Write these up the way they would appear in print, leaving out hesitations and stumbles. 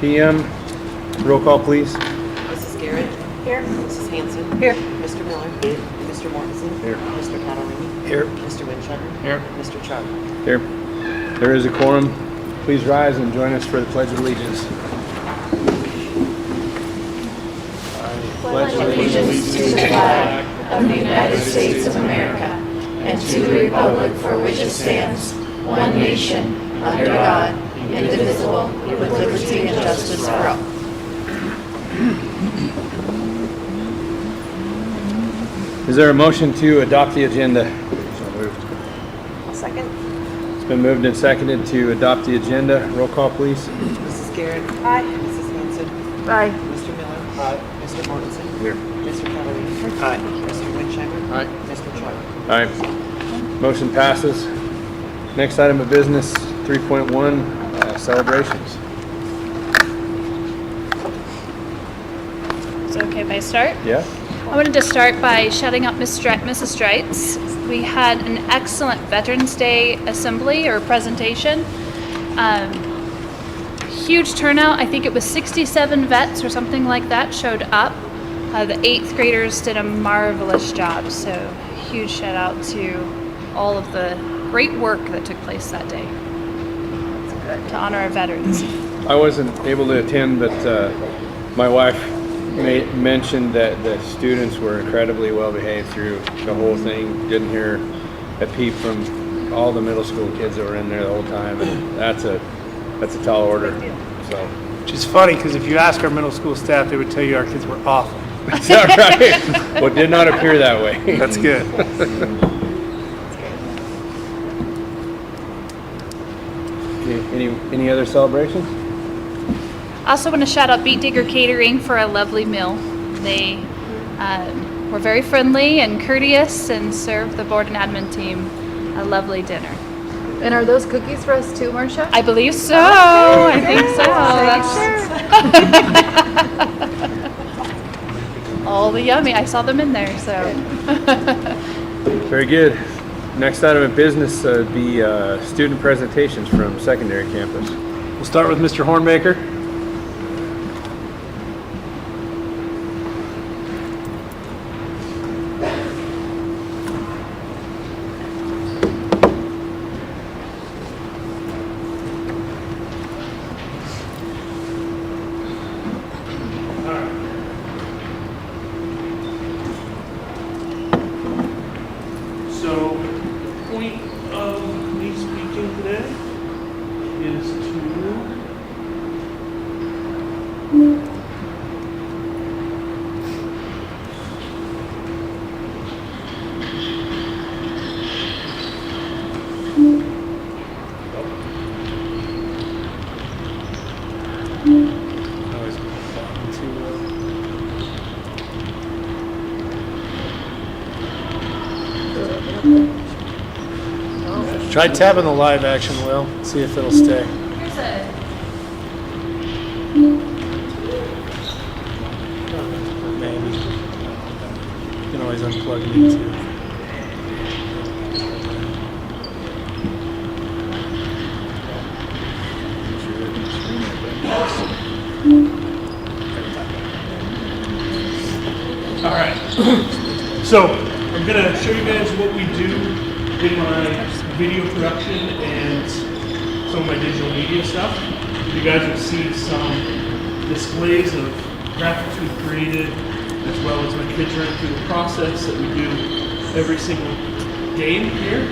p.m. Roll call, please. Mrs. Garrett. Here. Mrs. Hanson. Here. Mr. Miller. Here. Mr. Mortensen. Here. Mr. Catalini. Here. Mr. Winchester. Here. Mr. Chuck. Here. There is a quorum. Please rise and join us for the Pledge of Allegiance. Pledge allegiance to the flag of the United States of America and to the republic for which it stands, one nation, under God, indivisible, with liberty and justice for all. Is there a motion to adopt the agenda? So moved. I'll second. It's been moved and seconded to adopt the agenda. Roll call, please. Mrs. Garrett. Aye. Mrs. Hanson. Aye. Mr. Miller. Aye. Mr. Mortensen. Here. Mr. Catalini. Aye. Mr. Winchester. Aye. Mr. Chuck. All right. Motion passes. Next item of business, 3.1, celebrations. Is it okay if I start? Yeah? I wanted to start by shouting out Mrs. Streitz. We had an excellent Veterans Day assembly or presentation. Huge turnout. I think it was 67 vets or something like that showed up. The 8th graders did a marvelous job. So huge shout out to all of the great work that took place that day to honor our veterans. I wasn't able to attend, but my wife mentioned that the students were incredibly well behaved through the whole thing. Didn't hear a peep from all the middle school kids that were in there the whole time, and that's a tall order. So, which is funny because if you ask our middle school staff, they would tell you our kids were awful. is that right? Well, it did not appear that way. That's good. Any other celebrations? I also want to shout out Beat Digger Catering for a lovely meal. They were very friendly and courteous and served the board and admin team a lovely dinner. And are those cookies for us too, Marcia? I believe so. I think so. All the yummy. I saw them in there. So. Very good. Next item of business would be student presentations from secondary campus. We'll start with Mr. Hornbaker. So, the point of me speaking today is to Try tapping the live action, Will. See if it'll stay. Maybe. You can always unplug me too. all right. So I'm gonna show you guys what we do in my video production and some of my digital media stuff. You guys will see some displays of graphics we've created, as well as my kids running through the process that we do every single game here.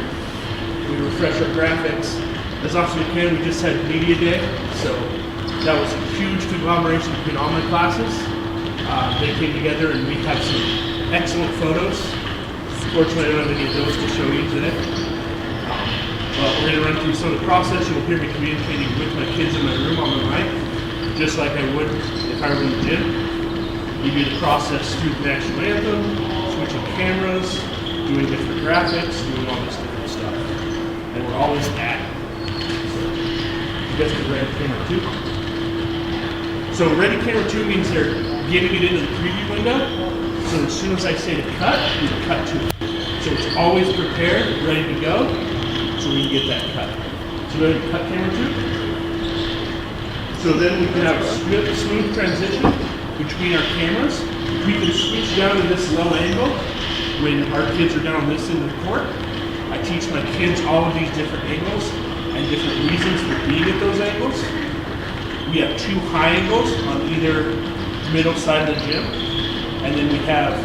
We refresh our graphics as often as we can. We just had media day, so that was a huge conglomeration between all my classes. They came together and we have some excellent photos. Fortunately, I don't have any of those to show you today. But we're going to run through some of the process. You'll hear me communicating with my kids in my room on the mic, just like I would if I were in the gym. You do the process through the national anthem, switching cameras, doing different graphics, doing all this different stuff. And we're always at. You guys can ready camera 2. So ready camera 2 means they're getting it into the preview window. So as soon as I say to cut, you cut to it. So it's always prepared, ready to go, so we can get that cut. So go ahead and cut camera 2. So then we can have a smooth transition between our cameras. We can switch down to this low angle when our kids are down this end of the court. I teach my kids all of these different angles and different reasons for being at those angles. We have 2 high angles on either middle side of the gym. And then we have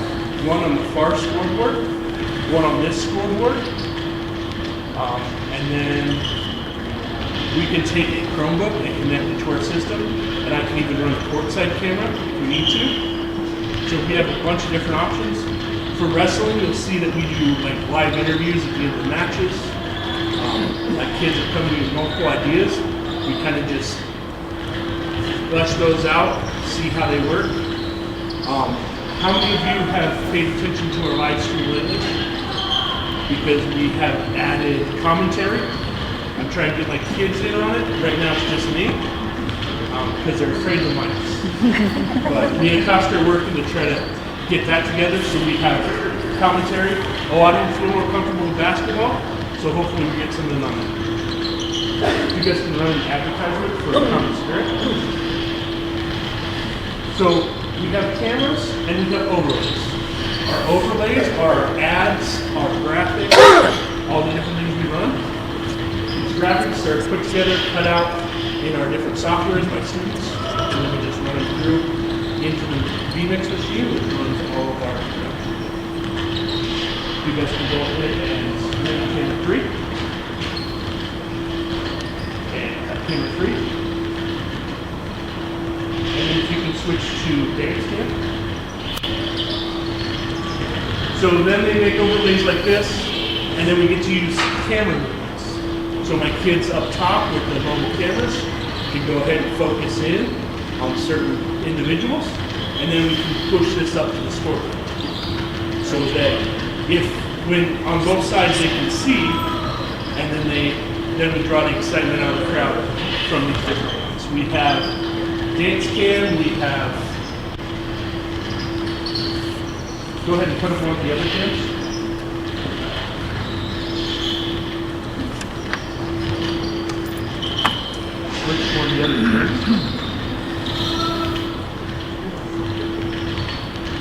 one on the far scoreboard, one on this scoreboard. And then we can take a Chromebook and connect it to our system. And I can even run a courtside camera if we need to. So we have a bunch of different options. For wrestling, you'll see that we do like live interviews at the end of the matches. Like kids are coming in with multiple ideas. We kind of just flesh those out, see how they work. How many of you have paid attention to our live stream lately? Because we have added commentary. I'm trying to get my kids in on it. Right now it's just me, because they're afraid of mics. But me and Costa are working to try to get that together so we have commentary. A lot of them feel more comfortable with basketball, so hopefully we get something on that. You guys can run an advertisement for a common spirit. So we have cameras and we have overlays. Our overlays are our ads, our graphics, all the different things we run. These graphics are put together, cut out in our different softwares by students, and then we just run them through into the vMix machine, which runs all of our production. You guys can go ahead and run camera 3. And cut camera 3. And then if you can switch to dance cam. So then they make overlays like this, and then we get to use camera movements. So my kids up top with the mobile cameras can go ahead and focus in on certain individuals, and then we can push this up to the scoreboard. So that when on both sides they can see, and then we draw the excitement out of the crowd from these different ones. We have dance cam, we have, go ahead and put up one of the other cams. Which one of the other cams?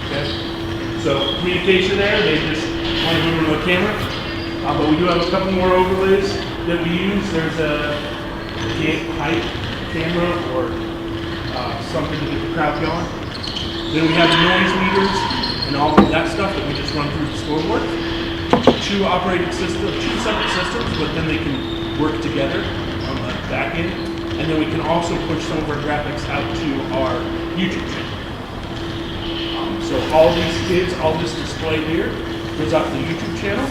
Okay. So communication there, they just want to move to a camera. But we do have a couple more overlays that we use. There's a height camera or something to get the crowd going. Then we have the noise meters and all of that stuff that we just run through the scoreboard. 2 operating systems, 2 separate systems, but then they can work together on the back end. And then we can also push some of our graphics out to our YouTube channel. So all these kids, all this display here goes out to the YouTube channel,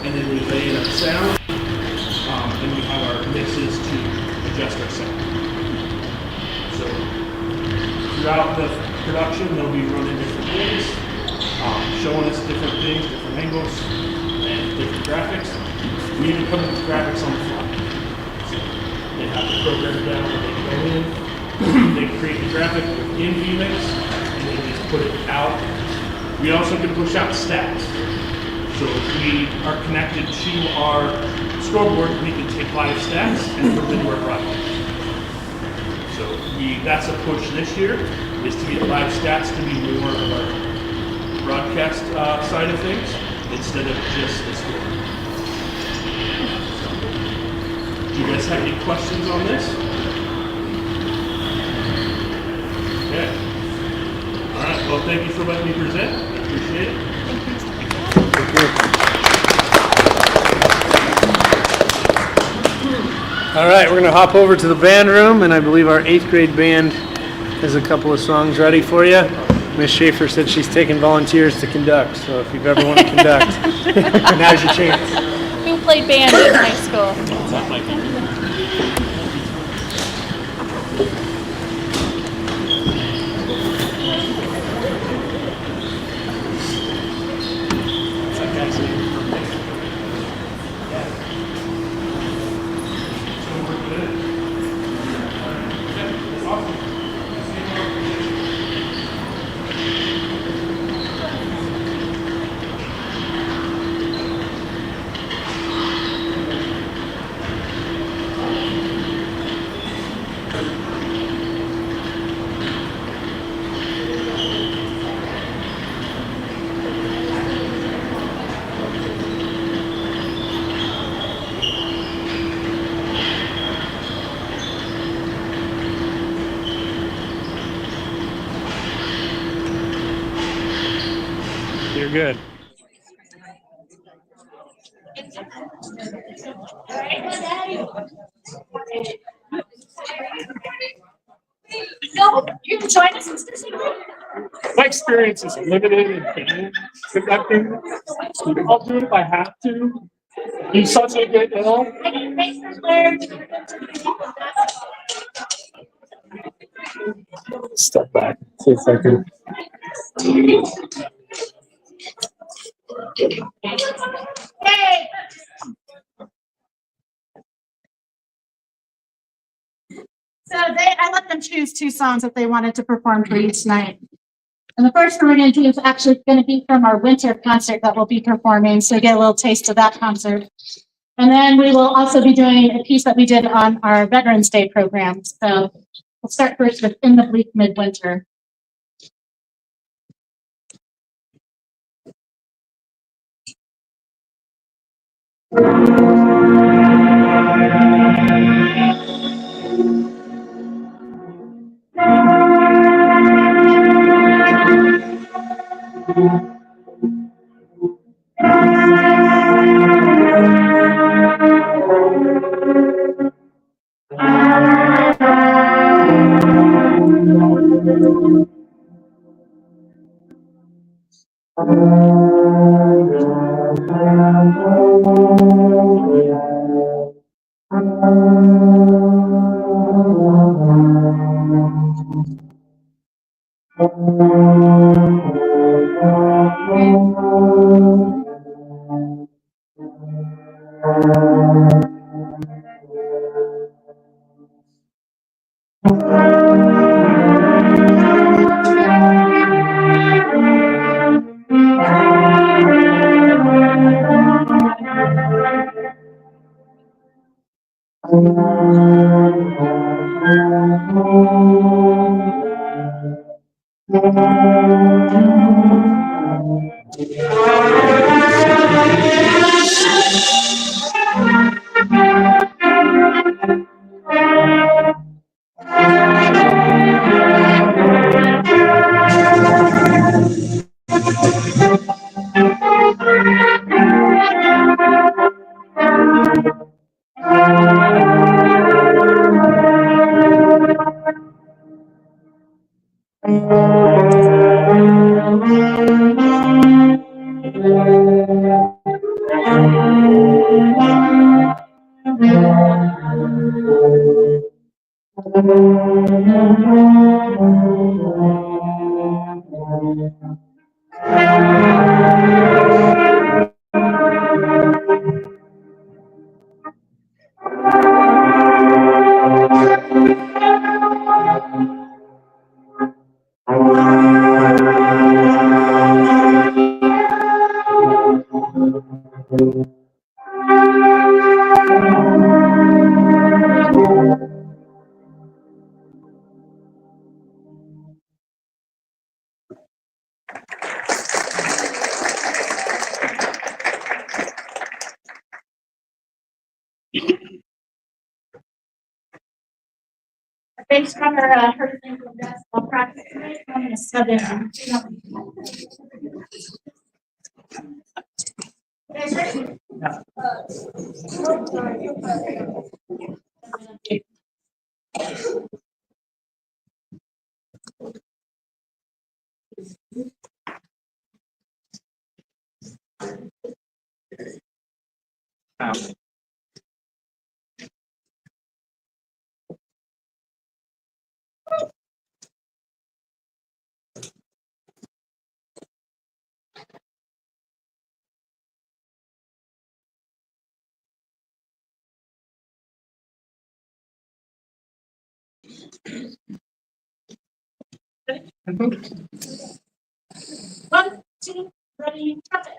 and then we lay in our sound, and we have our mixes to adjust our sound. So throughout the production, they'll be running different things, showing us different things, different angles, and different graphics. We even come up with graphics on the fly. So they have the program down where they go in, they create the graphic in vMix, and they just put it out. We also can push out stats. So if we are connected to our scoreboard, we can take live stats and put them into our broadcast. So that's a push this year, is to get live stats to be more of our broadcast side of things instead of just the score. Do you guys have any questions on this? Okay. All right, well, thank you for letting me present. I appreciate it. All right, we're going to hop over to the band room, and I believe our 8th grade band has a couple of songs ready for you. Miss Schaefer said she's taking volunteers to conduct, so if you've ever want to conduct, now's your chance. Who played band in high school? You're good. No, you can join us. My experience is limited in band conducting. I'll do it if I have to. You suddenly get ill. Step back. See if I can. Hey! So I let them choose 2 songs that they wanted to perform for you tonight. And the first one we're going to do is actually going to be from our winter concert that we'll be performing, so you get a little taste of that concert. And then we will also be doing a piece that we did on our Veterans Day program. So we'll start first with In the Bleak Midwinter. Thanks for her thing from basketball practice. I'm going to sub in. One, two, ready, cut it.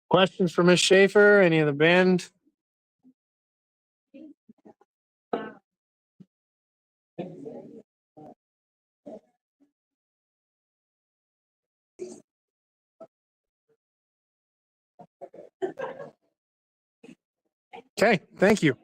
Questions for Ms. Schaefer? Any of the band? Okay, thank you.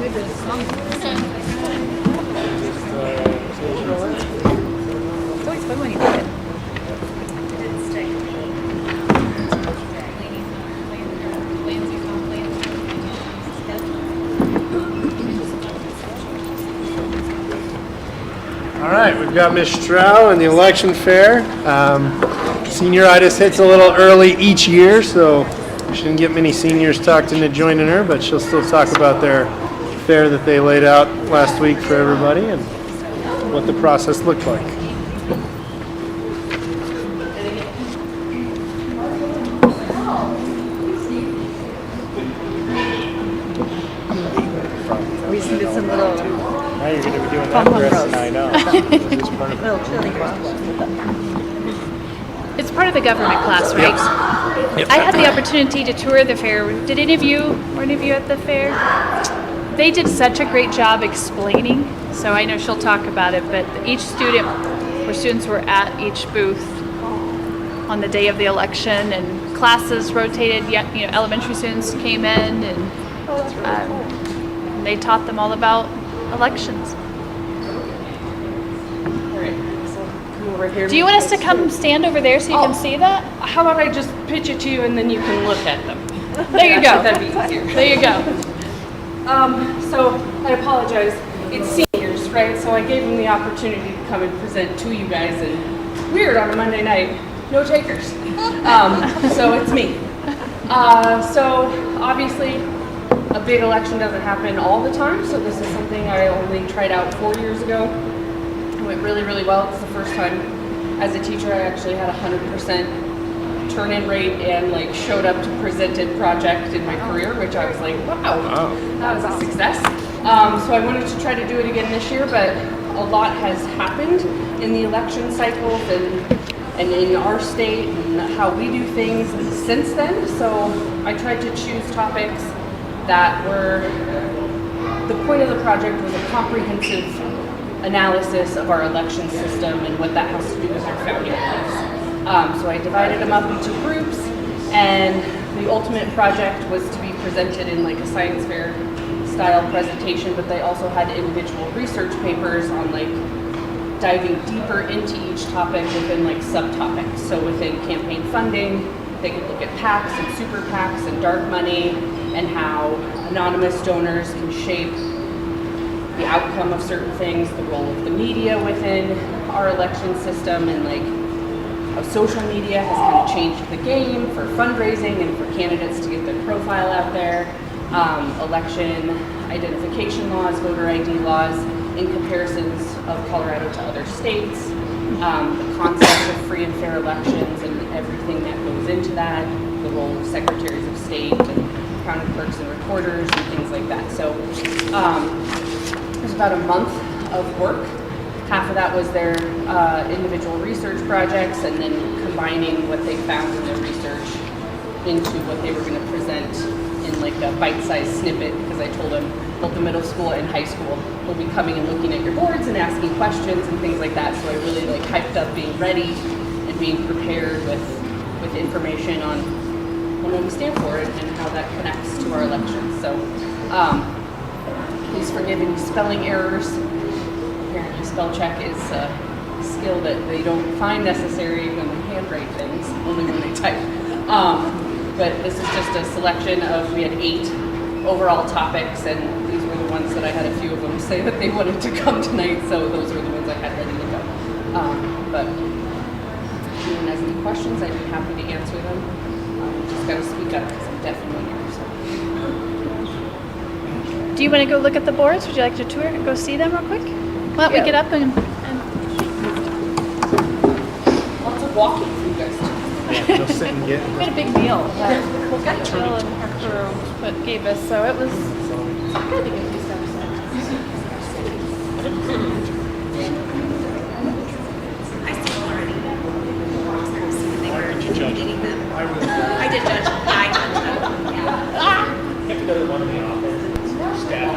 It's always fun when you do it. All right, we've got Ms. Strau in the election fair. Senioritis hits a little early each year, so we shouldn't get many seniors talked into joining her, but she'll still talk about their fair that they laid out last week for everybody and what the process looked like. We just did some little Now you're going to be doing that the rest of the night out. little chili questions. It's part of the government class, right? I had the opportunity to tour the fair. Were any of you at the fair? They did such a great job explaining, so I know she'll talk about it, but each student, or students were at each booth on the day of the election, and classes rotated. Elementary students came in, and they taught them all about elections. Do you want us to come stand over there so you can see that? How about I just pitch it to you and then you can look at them? There you go. That'd be easier. There you go. So I apologize. It's seniors, right? So I gave them the opportunity to come and present to you guys, and weird on a Monday night, no takers. So it's me. So obviously a big election doesn't happen all the time, so this is something I only tried out 4 years ago. It went really, really well. It's the first time as a teacher I actually had 100% turn-in rate and showed up to presented project in my career, which I was like, wow, that was a success. So I wanted to try to do it again this year, but a lot has happened in the election cycles and in our state and how we do things since then. So I tried to choose topics that were, the point of the project was a comprehensive analysis of our election system and what that has to do with our founding beliefs. So I divided them up into groups, and the ultimate project was to be presented in a science fair style presentation, but they also had individual research papers on diving deeper into each topic within subtopics. So within campaign funding, they could look at PACs and super PACs and dark money and how anonymous donors can shape the outcome of certain things, the role of the media within our election system, and how social media has kind of changed the game for fundraising and for candidates to get their profile out there, election identification laws, voter ID laws, in comparisons of Colorado to other states, the concept of free and fair elections and everything that goes into that, the role of secretaries of state and county clerks and recorders and things like that. So it was about a month of work. Half of that was their individual research projects, and then combining what they found in their research into what they were going to present in a bite-sized snippet, because I told them both the middle school and high school, will be coming and looking at your boards and asking questions and things like that. So I really like hyped up being ready and being prepared with information on what we stand for and how that connects to our elections. So please forgive any spelling errors. Apparently spell check is a skill that they don't find necessary when they handwrite things, only when they type. But this is just a selection of, we had 8 overall topics, and these were the ones that I had a few of them say that they wanted to come tonight, so those were the ones I had ready to go. But if anyone has any questions, I'd be happy to answer them. Just gotta speak up because I'm deaf and ears. Do you want to go look at the boards? Would you like to tour and go see them real quick? Why don't we get up and Lots of walking for you guys too. They'll sit and get. we had a big meal that Jill and her crew gave us, so it was good to get these stuff. Did you judge? I did judge. Yeah, I judged them. Yeah. You have to go to one of the offices, staff.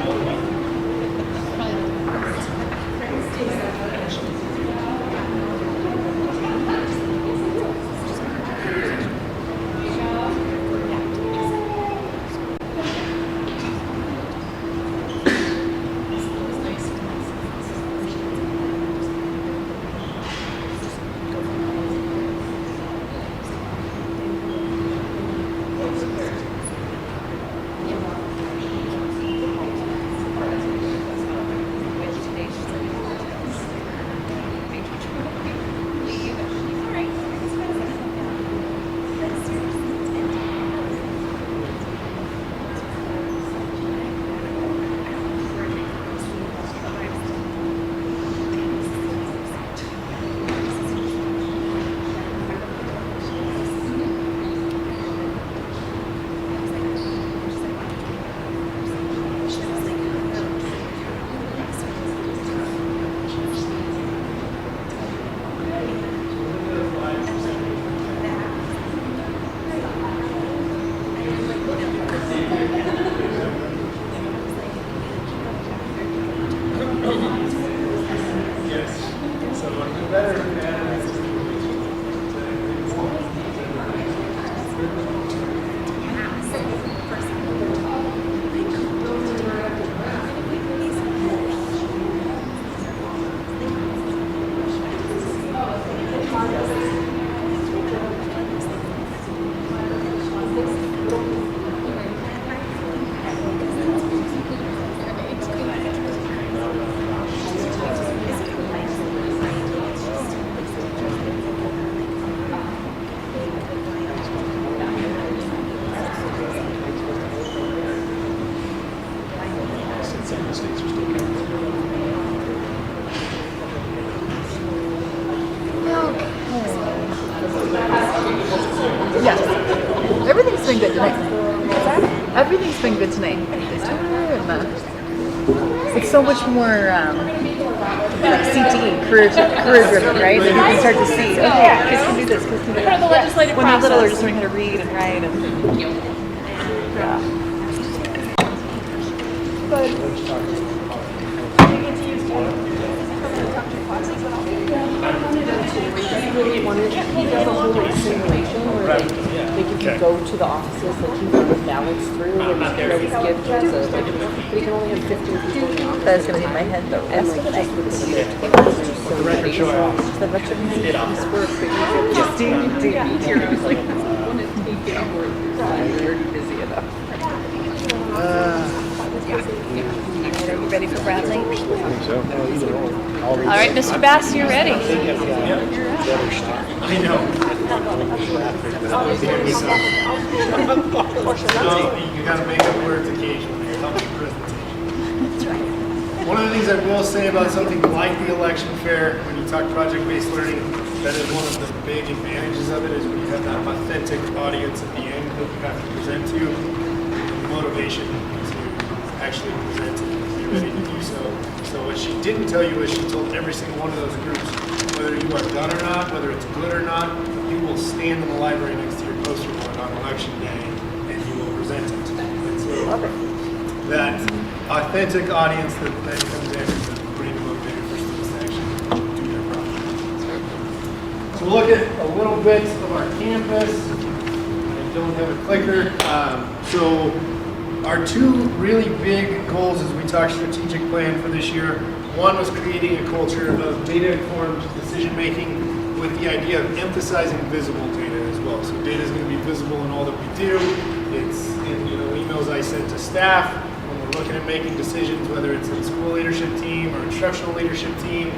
Yes. Everything's been good tonight. Everything's been good tonight. The tour and it's so much more like CTE, career driven, right? And you can start to see, okay, kids can do this, kids can do that. The legislative When they're little, they're process. just learning how to read and write and yeah. Really wanted, he does a whole like simulation where like if you go to the offices, like he runs ballots through and he always gives us a, like, but he can only have 15 people in the office. That is going to hit my head the And rest like of the night. just with the seat, the record show the veteran meetings were just doing here. I was like, this one is taking up work. You're already busy enough. Are you ready for Bradley? I think so. All right, Mr. Bass, you're ready. I know. You gotta make up words occasionally. Help your presentation. One of the things I will say about something like the election fair, when you talk project-based learning, that is one of the big advantages of it, is when you have that authentic audience at the end that you have to present to, the motivation to actually present it, be ready to do so. So what she didn't tell you is she told every single one of those groups, whether you are done or not, whether it's good or not, you will stand in the library next to your poster board on election day and you will present it. And so that authentic audience that comes in is a great motivator for students to actually do their project. So we'll look at a little bit of our campus. I don't have a clicker. So our two really big goals as we talk strategic plan for this year, one was creating a culture of data-informed decision-making with the idea of emphasizing visible data as well. So data is going to be visible in all that we do. It's in emails I send to staff when we're looking at making decisions, whether it's in school leadership team or instructional leadership team.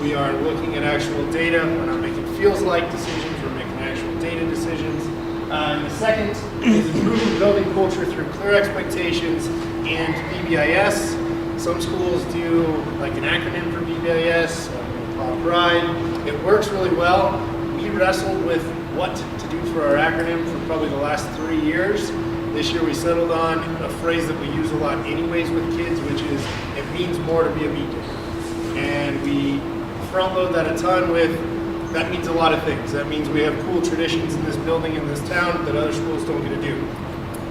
We are looking at actual data. We're not making feels-like decisions. We're making actual data decisions. And the second is improving building culture through clear expectations and BBIS. Some schools do like an acronym for BBIS, Pride. It works really well. We wrestled with what to do for our acronym for probably the last 3 years. This year we settled on a phrase that we use a lot anyways with kids, which is, it means more to be a beat digger. And we front load that a ton with, that means a lot of things. That means we have cool traditions in this building, in this town, that other schools don't get to do.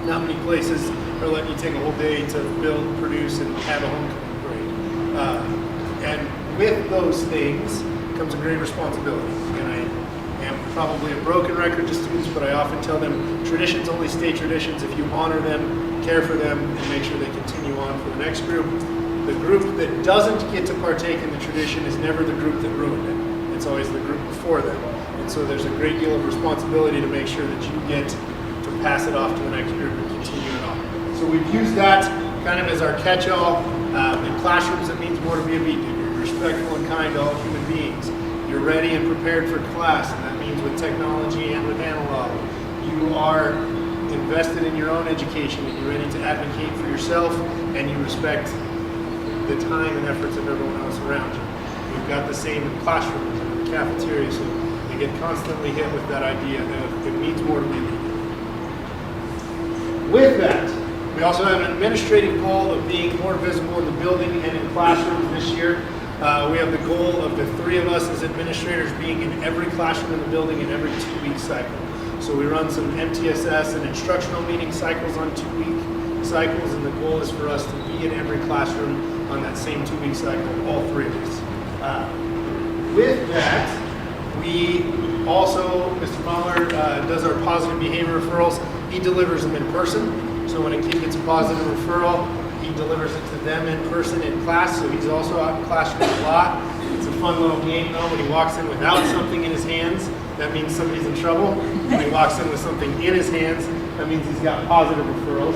Not many places are letting you take a whole day to build, produce, and have a homecoming parade. And with those things comes a great responsibility. And I am probably a broken record to students, but I often tell them traditions only stay traditions if you honor them, care for them, and make sure they continue on for the next group. The group that doesn't get to partake in the tradition is never the group that ruined it. It's always the group before them. And so there's a great deal of responsibility to make sure that you get to pass it off to the next group and continue it on. So we've used that kind of as our catch-all. In classrooms, it means more to be a beat digger. You're respectful and kind to all human beings. You're ready and prepared for class, and that means with technology and with analog. You are invested in your own education, and you're ready to advocate for yourself, and you respect the time and efforts of everyone else around you. We've got the same in classrooms and in the cafeteria, so they get constantly hit with that idea of it means more to be a beat digger. With that, we also have an administrative goal of being more visible in the building and in classrooms this year. We have the goal of the 3 of us as administrators being in every classroom in the building in every 2-week cycle. So we run some MTSS and instructional meeting cycles on 2-week cycles, and the goal is for us to be in every classroom on that same 2-week cycle, all 3 of us. With that, we also, Mr. Mahler does our positive behavior referrals. He delivers them in person. So when a kid gets a positive referral, he delivers it to them in person in class. So he's also out in classrooms a lot. It's a fun little game though. When he walks in without something in his hands, that means somebody's in trouble. When he walks in with something in his hands, that means he's got positive referrals.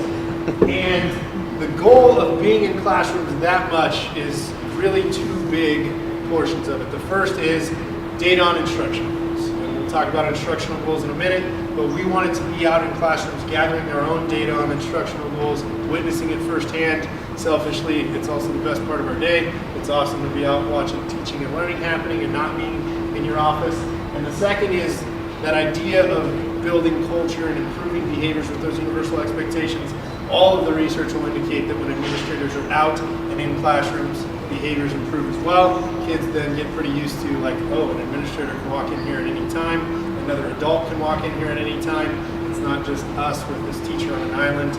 And the goal of being in classrooms that much is really 2 big portions of it. The first is data on instructional goals. And we'll talk about instructional goals in a minute, but we wanted to be out in classrooms gathering our own data on instructional goals, witnessing it firsthand. Selfishly, it's also the best part of our day. It's awesome to be out watching teaching and learning happening and not being in your office. And the second is that idea of building culture and improving behaviors with those universal expectations. All of the research will indicate that when administrators are out and in classrooms, behaviors improve as well. Kids then get pretty used to like, oh, an administrator can walk in here at any time. Another adult can walk in here at any time. It's not just us with this teacher on an island.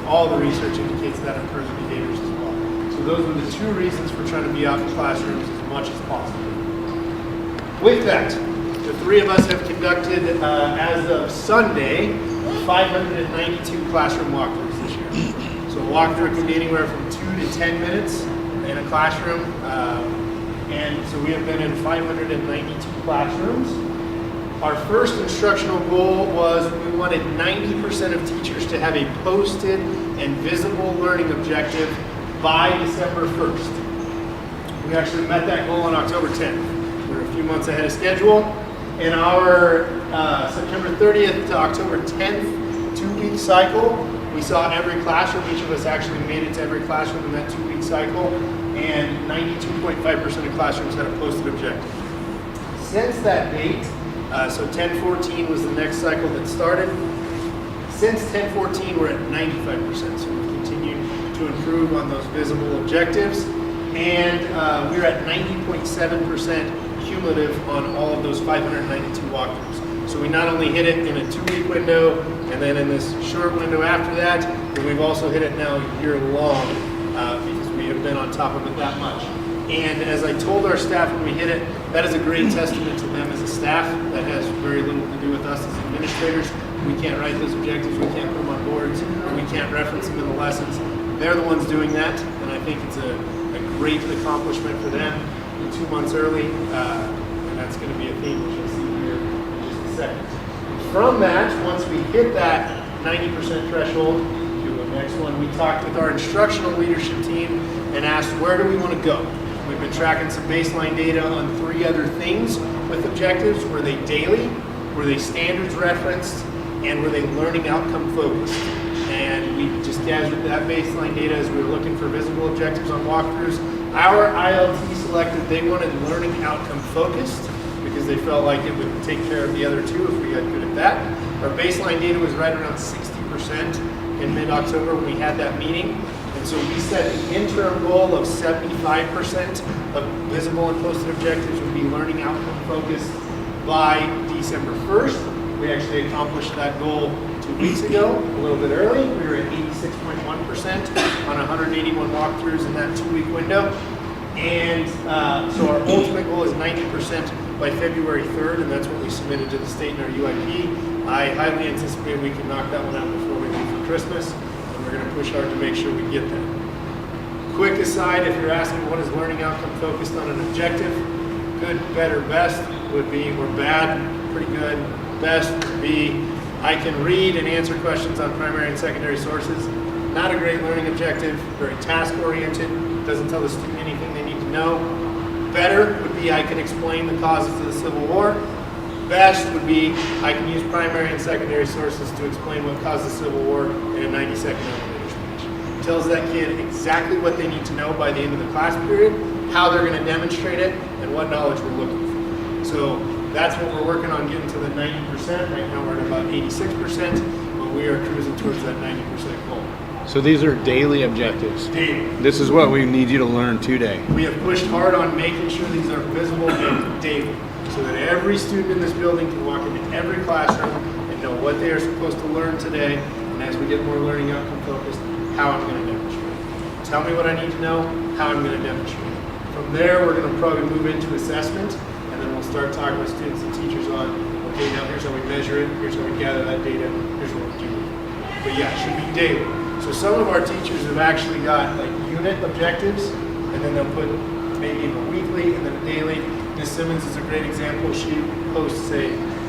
All the research indicates that improves behaviors as well. So those are the 2 reasons for trying to be out in classrooms as much as possible. With that, the 3 of us have conducted, as of Sunday, 592 classroom walkthroughs this year. So a walkthrough can be anywhere from 2 to 10 minutes in a classroom. And so we have been in 592 classrooms. Our first instructional goal was we wanted 90% of teachers to have a posted and visible learning objective by December 1st. We actually met that goal on October 10th. We're a few months ahead of schedule. In our September 30th to October 10th 2-week cycle, we saw every classroom. Each of us actually made it to every classroom in that 2-week cycle, and 92.5% of classrooms had a posted objective. Since that date, so 10-14 was the next cycle that started. Since 10-14, we're at 95%, so we've continued to improve on those visible objectives, and we're at 90.7% cumulative on all of those 592 walkthroughs. So we not only hit it in a 2-week window, and then in this short window after that, but we've also hit it now year long they've been on top of it that much. And as I told our staff when we hit it, that is a great testament to them as a staff. That has very little to do with us as administrators. We can't write those objectives, we can't put them on boards, we can't reference them in the lessons. They're the ones doing that, and I think it's a great accomplishment for them. 2 months early, and that's going to be a theme which you'll see here in just a second. From that, once we hit that 90% threshold, do the next one, we talked with our instructional leadership team and asked, where do we want to go? We've been tracking some baseline data on 3 other things with objectives. Were they daily? Were they standards referenced? And were they learning outcome focused? And we just gathered that baseline data as we were looking for visible objectives on walkthroughs. Our ILT selected they wanted learning outcome focused because they felt like it would take care of the other 2 if we got good at that. Our baseline data was right around 60% in mid-October when we had that meeting. And so we set an interim goal of 75% of visible and posted objectives would be learning outcome focused by December 1st. We actually accomplished that goal 2 weeks ago, a little bit early. We were at 86.1% on 181 walkthroughs in that 2-week window. And so our ultimate goal is 90% by February 3rd, and that's what we submitted to the state in our UIP. I highly anticipate we can knock that one out before we leave for Christmas, and we're going to push hard to make sure we get that. Quick aside, if you're asking what is learning outcome focused on an objective, good, better, best would be, or bad, pretty good, best would be, I can read and answer questions on primary and secondary sources. Not a great learning objective, very task-oriented, doesn't tell the student anything they need to know. Better would be I can explain the causes of the Civil War. Best would be I can use primary and secondary sources to explain what caused the Civil War in a 90-second elevator speech. Tells that kid exactly what they need to know by the end of the class period, how they're going to demonstrate it, and what knowledge we're looking for. So that's what we're working on, getting to the 90%. Right now we're at about 86%, but we are cruising towards that 90% goal. So these are daily objectives. Daily. This is what we need you to learn today. We have pushed hard on making sure these are visible and daily, so that every student in this building can walk into every classroom and know what they are supposed to learn today. And as we get more learning outcome focused, how I'm going to demonstrate. Tell me what I need to know, how I'm going to demonstrate. From there, we're going to probably move into assessment, and then we'll start talking with students and teachers on, okay, now here's how we measure it, here's how we gather that data, here's what we do. But yeah, it should be daily. So some of our teachers have actually got like unit objectives, and then they'll put maybe a weekly and then a daily. Ms. Simmons is a great example. She posts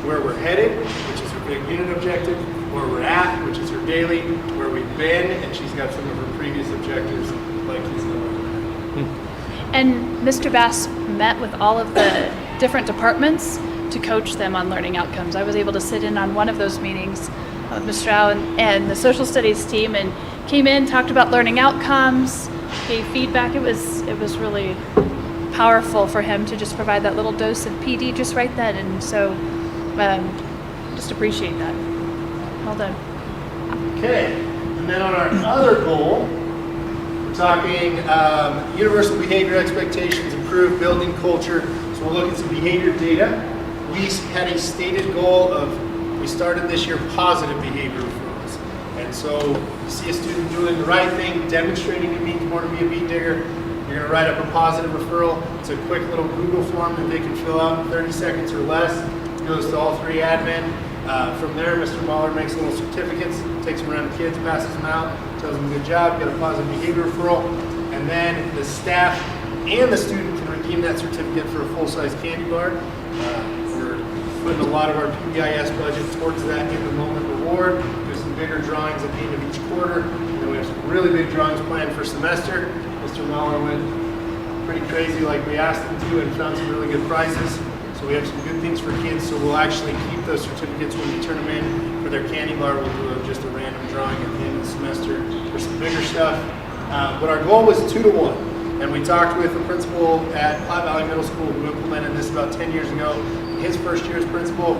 where we're headed, which is her big unit objective, where we're at, which is her daily, where we've been, and she's got some of her previous objectives, like he's going. And Mr. Bass met with all of the different departments to coach them on learning outcomes. I was able to sit in on one of those meetings with Ms. Strau and the social studies team, and came in, talked about learning outcomes, gave feedback. It was really powerful for him to just provide that little dose of PD just right then, and so just appreciate that. Well done. Okay, and then on our other goal, we're talking universal behavior expectations, improved building culture. So we'll look at some behavior data. We had a stated goal of, we started this year, positive behavior referrals. And so you see a student doing the right thing, demonstrating it means more to be a beat digger, you're going to write up a positive referral. It's a quick little Google form that they can fill out in 30 seconds or less. It goes to all 3 admin. From there, Mr. Mahler makes little certificates, takes them around the kids, passes them out, tells them good job, got a positive behavior referral. And then the staff and the student can redeem that certificate for a full-size candy bar. We're putting a lot of our PBIS budget towards that in the moment reward. There's some bigger drawings at the end of each quarter. And then we have some really big drawings planned for semester. Mr. Mahler went pretty crazy like we asked him to and found some really good prizes. So we have some good things for kids. So we'll actually keep those certificates when we turn them in for their candy bar. We'll do just a random drawing at the end of the semester for some bigger stuff. But our goal was 2-to-1. And we talked with the principal at Platte Valley Middle School who implemented this about 10 years ago, his first year as principal,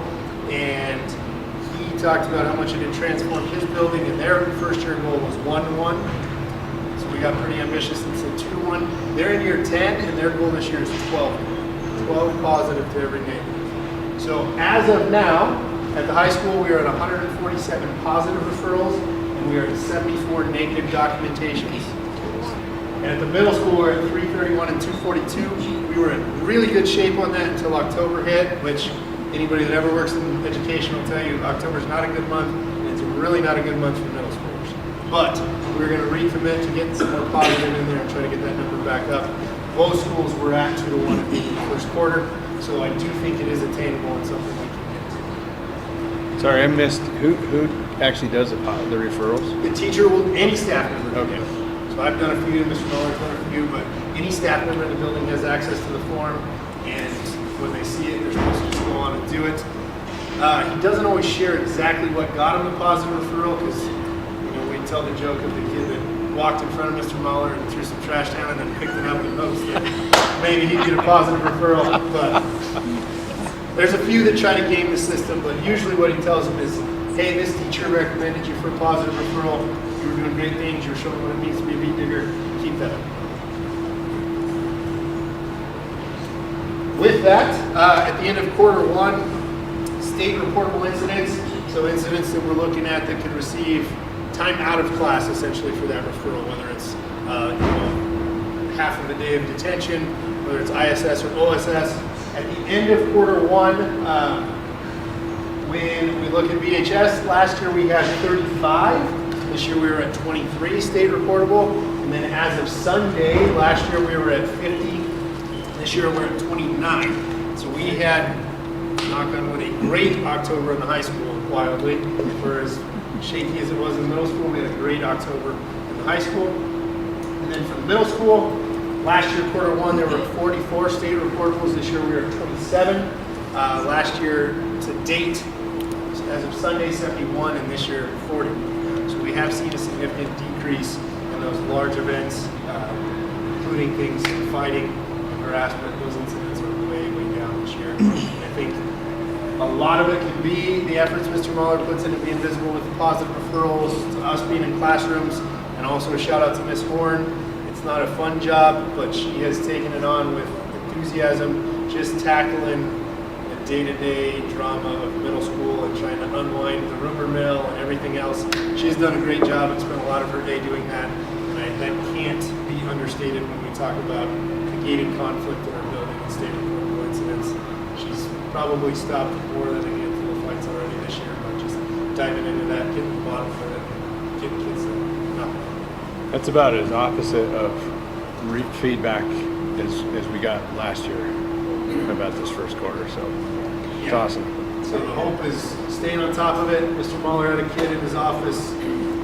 and he talked about how much it had transformed his building, and their first year goal was 1-to-1. So we got pretty ambitious and said 2-to-1. They're in year 10, and their goal this year is 12 positive to every neighborhood. So as of now, at the high school, we are at 147 positive referrals, and we are at 74 negative documentations. And at the middle school, we're at 331 and 242. We were in really good shape on that until October hit, which anybody that ever works in education will tell you October's not a good month, and it's really not a good month for middle schoolers. But we're going to recommit to getting some more positive in there and try to get that number back up. Both schools were at 2-1 at the end of the first quarter, so I do think it is attainable and something we can get. Sorry, I missed. Who actually does the referrals? The teacher will, any staff member. Okay. So I've done a few, Mr. Muller's done a few, but any staff member in the building has access to the form, and when they see it, they're supposed to just go on and do it. He doesn't always share exactly what got him the positive referral, because we tell the joke of the kid that walked in front of Mr. Muller and threw some trash down and then picked it up and hopes that maybe he'd get a positive referral. But there's a few that try to game the system, but usually what he tells them is, hey, this teacher recommended you for a positive referral. You were doing great things. You were showing what it means to be a beat digger. Keep that up. With that, at the end of quarter one, state reportable incidents, so incidents that we're looking at that could receive time out of class essentially for that referral, whether it's half of a day of detention, whether it's ISS or OSS. At the end of quarter one, when we look at VHS, last year we had 35. This year we were at 23 state reportable. And then as of Sunday, last year we were at 50. This year we're at 29. So we had, knock on wood, a great October in the high school, wildly. For as shaky as it was in middle school, we had a great October in the high school. And then for the middle school, last year, quarter one, there were 44 state reportables. This year we were at 27. Last year to date, as of Sunday, 71, and this year 40. So we have seen a significant decrease in those large events, including things like fighting, harassment. Those incidents are way down this year. And I think a lot of it could be the efforts Mr. Muller puts into being visible with the positive referrals, to us being in classrooms, and also a shout out to Ms. Horn. It's not a fun job, but she has taken it on with enthusiasm, just tackling the day-to-day drama of middle school and trying to unwind the rumor mill and everything else. She's done a great job and spent a lot of her day doing that, and that can't be understated when we talk about negating conflict in our building and state reportable incidents. She's probably stopped more than a handful of fights already this year, but just diving into that, getting to the bottom of it, and getting kids to That's about as opposite of feedback as we got last year about this first quarter. So it's awesome. So the hope is staying on top of it. Mr. Muller had a kid in his office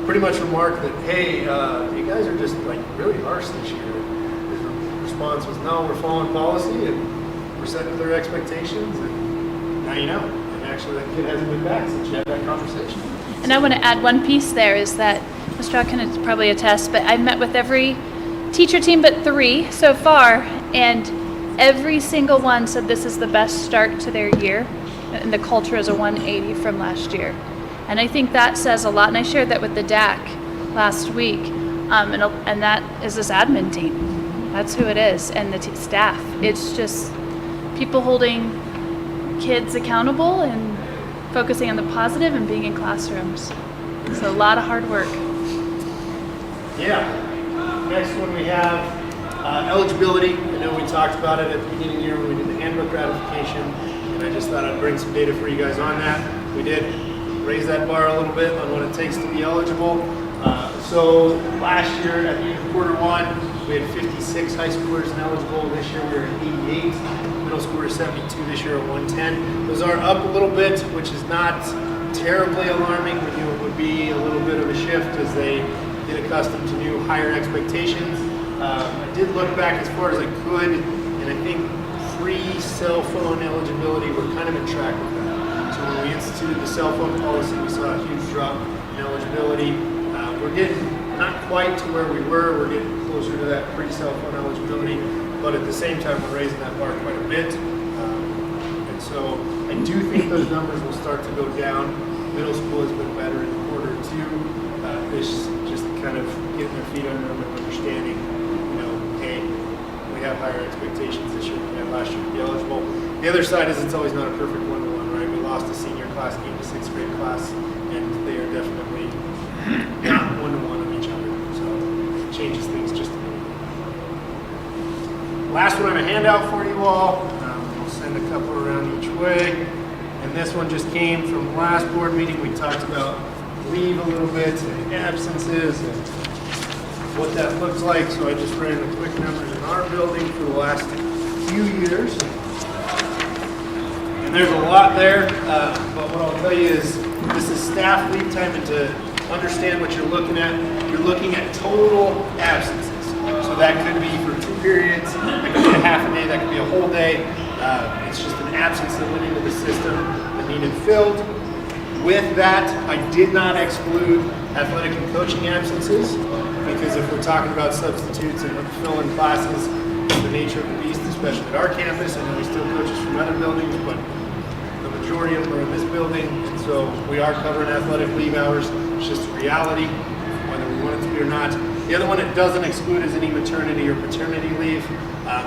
pretty much remarked that, hey, you guys are just like really harsh this year. His response was, no, we're following policy and we're setting clear expectations, and now you know. And actually that kid hasn't been back since you had that conversation. And I want to add one piece there is that Mr. Rock can probably attest, but I've met with every teacher team but 3 so far, and every single one said this is the best start to their year, and the culture is a 180 from last year. And I think that says a lot, and I shared that with the DAC last week, and that is this admin team. That's who it is, and the staff. It's just people holding kids accountable and focusing on the positive and being in classrooms. So a lot of hard work. Yeah. Next one we have eligibility. I know we talked about it at the beginning of the year when we did the handbook ratification, and I just thought I'd bring some data for you guys on that. We did raise that bar a little bit on what it takes to be eligible. So last year at the end of quarter one, we had 56 high schoolers ineligible. This year we were at 88. Middle schoolers 72. This year at 110. Those are up a little bit, which is not terribly alarming. We knew it would be a little bit of a shift as they get accustomed to new higher expectations. I did look back as far as I could, and I think pre-cell phone eligibility, we're kind of in track with that. So when we instituted the cell phone policy, we saw a huge drop in eligibility. We're getting not quite to where we were. We're getting closer to that pre-cell phone eligibility, but at the same time, we're raising that bar quite a bit. And so I do think those numbers will start to go down. Middle school has been better in quarter two. This just kind of getting their feet under them and understanding, hey, we have higher expectations this year than we had last year to be eligible. The other side is it's always not a perfect one-to-one, right? We lost a senior class, came to 6th grade class, and they are definitely not one-to-one of each other. So it changes things just a little bit. Last one, I have a handout for you all. We'll send a couple around each way. And this one just came from last board meeting. We talked about leave a little bit, and absences, and what that looks like. So I just ran the quick numbers in our building for the last few years. And there's a lot there, but what I'll tell you is this is staff leave time, and to understand what you're looking at total absences. So that could be for 2 periods, that could be a half a day, that could be a whole day. It's just an absence that went into the system that needed filled. With that, I did not exclude athletic and coaching absences, because if we're talking about substitutes and filling classes, it's the nature of the beast, especially at our campus. I know we still coaches from other buildings, but the majority of them are in this building, and so we are covering athletic leave hours. It's just a reality, whether we want it to be or not. The other one it doesn't exclude is any maternity or paternity leave.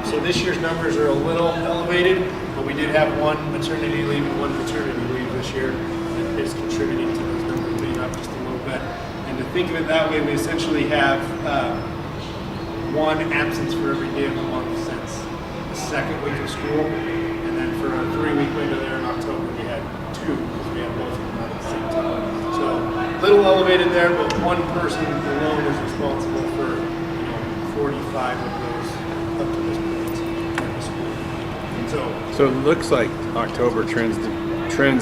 So this year's numbers are a little elevated, but we did have 1 maternity leave and 1 paternity leave this year. It is contributing to those numbers being up just a little bit. And to think of it that way, we essentially have 1 absence for every day of the month since the 2nd week of school. And then for a 3-week window there in October, we had 2, because we had both of them at the same time. So a little elevated there, but 1 person alone is responsible for 45 of those up to this point in the school. And So it looks like October trends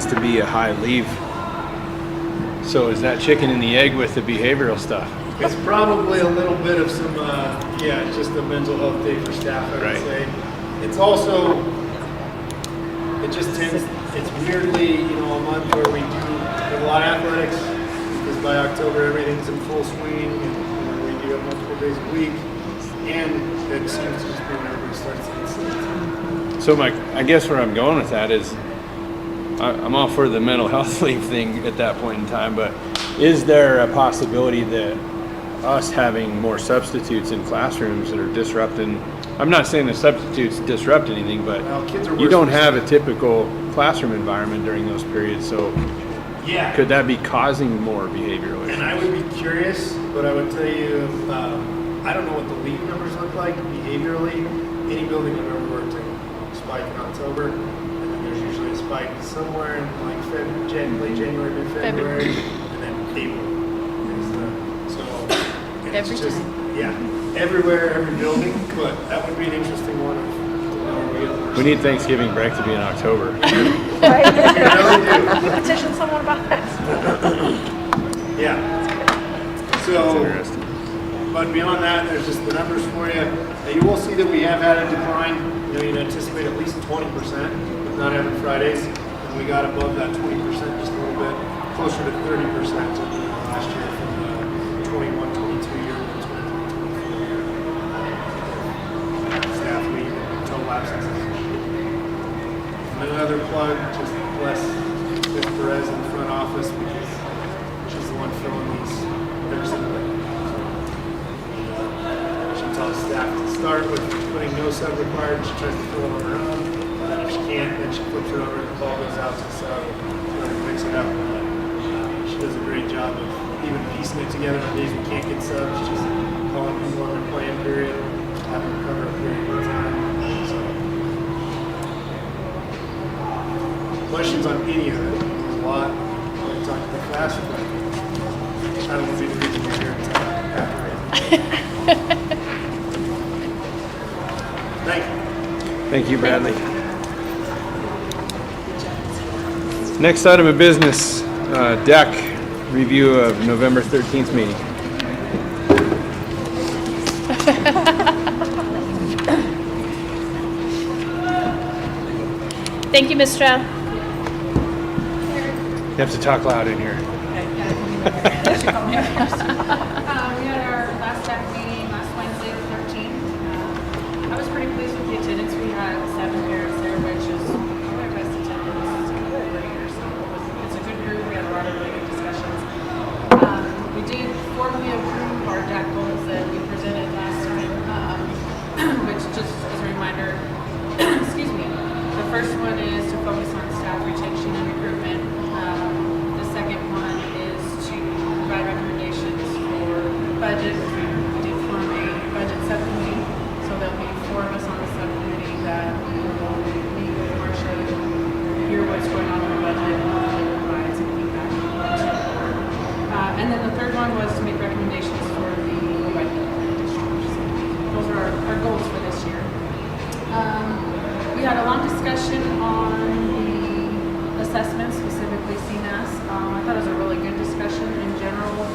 to be a high leave. So is that chicken and the egg with the behavioral stuff? it's probably a little bit of some, just a mental health day for staff, I would say. It's also, it just tends, it's weirdly, a month where we do a lot of athletics, because by October everything's in full swing, and we do have multiple days a week, and it seems to just be when everybody starts to get sick. So I guess where I'm going with that is, I'm all for the mental health leave thing at that point in time, but is there a possibility that us having more substitutes in classrooms that are disrupting, I'm not saying the substitutes disrupt anything, but you don't have a typical classroom environment during those periods, so could that be causing more behavioral issues? And I would be curious, but I would tell you, I don't know what the leave numbers look like behaviorally. Any building I've ever worked in, spike in October, and then there's usually a spike somewhere in like late January, mid-February, and then April. Every just, time. Everywhere, every building, but that would be an interesting one. We need Thanksgiving break to be in October. Right? Petition someone about that. So, but beyond that, there's just the numbers for you. You will see that we have had a decline. You'd anticipate at least 20% with not having Fridays, and we got above that 20% just a little bit, closer to 30% last year from the 21-22 year. Staff leave, total absences. And another plug, just bless Ms. Perez in the front office, because she's the one filling these every single day. She tells staff to start with putting no sub required. She tries to fill it on her own. And then if she can't, then she flips it over and the ball goes out to sub. Trying to mix it up. She does a great job of even piecing it together on days we can't get subs. Just calling people on their playing period, having them cover a period at a time. So, questions on any of it? There's a lot. I'm talking too fast, but I don't want to be the reason you're here until after it. Thank you. Thank you, Bradley. Next item of business, deck review of November 13th meeting. Thank you, Ms. Stroud. You have to talk loud in here. We had our last staff meeting last Wednesday, the 13th. I was pretty pleased with the attendance. We had 7 pairs there, which is probably our best attendance of the year. So it's a good group. We had a lot of really good discussions. We did formally approve our DAC goals that we presented last time, which just as a reminder, excuse me, the first one is to focus on staff retention and recruitment. The second one is to provide recommendations for one was to make recommendations for the BOE district. So those are our goals for this year. We had a long discussion on the assessments, specifically CNAS. I thought it was a really good discussion in general.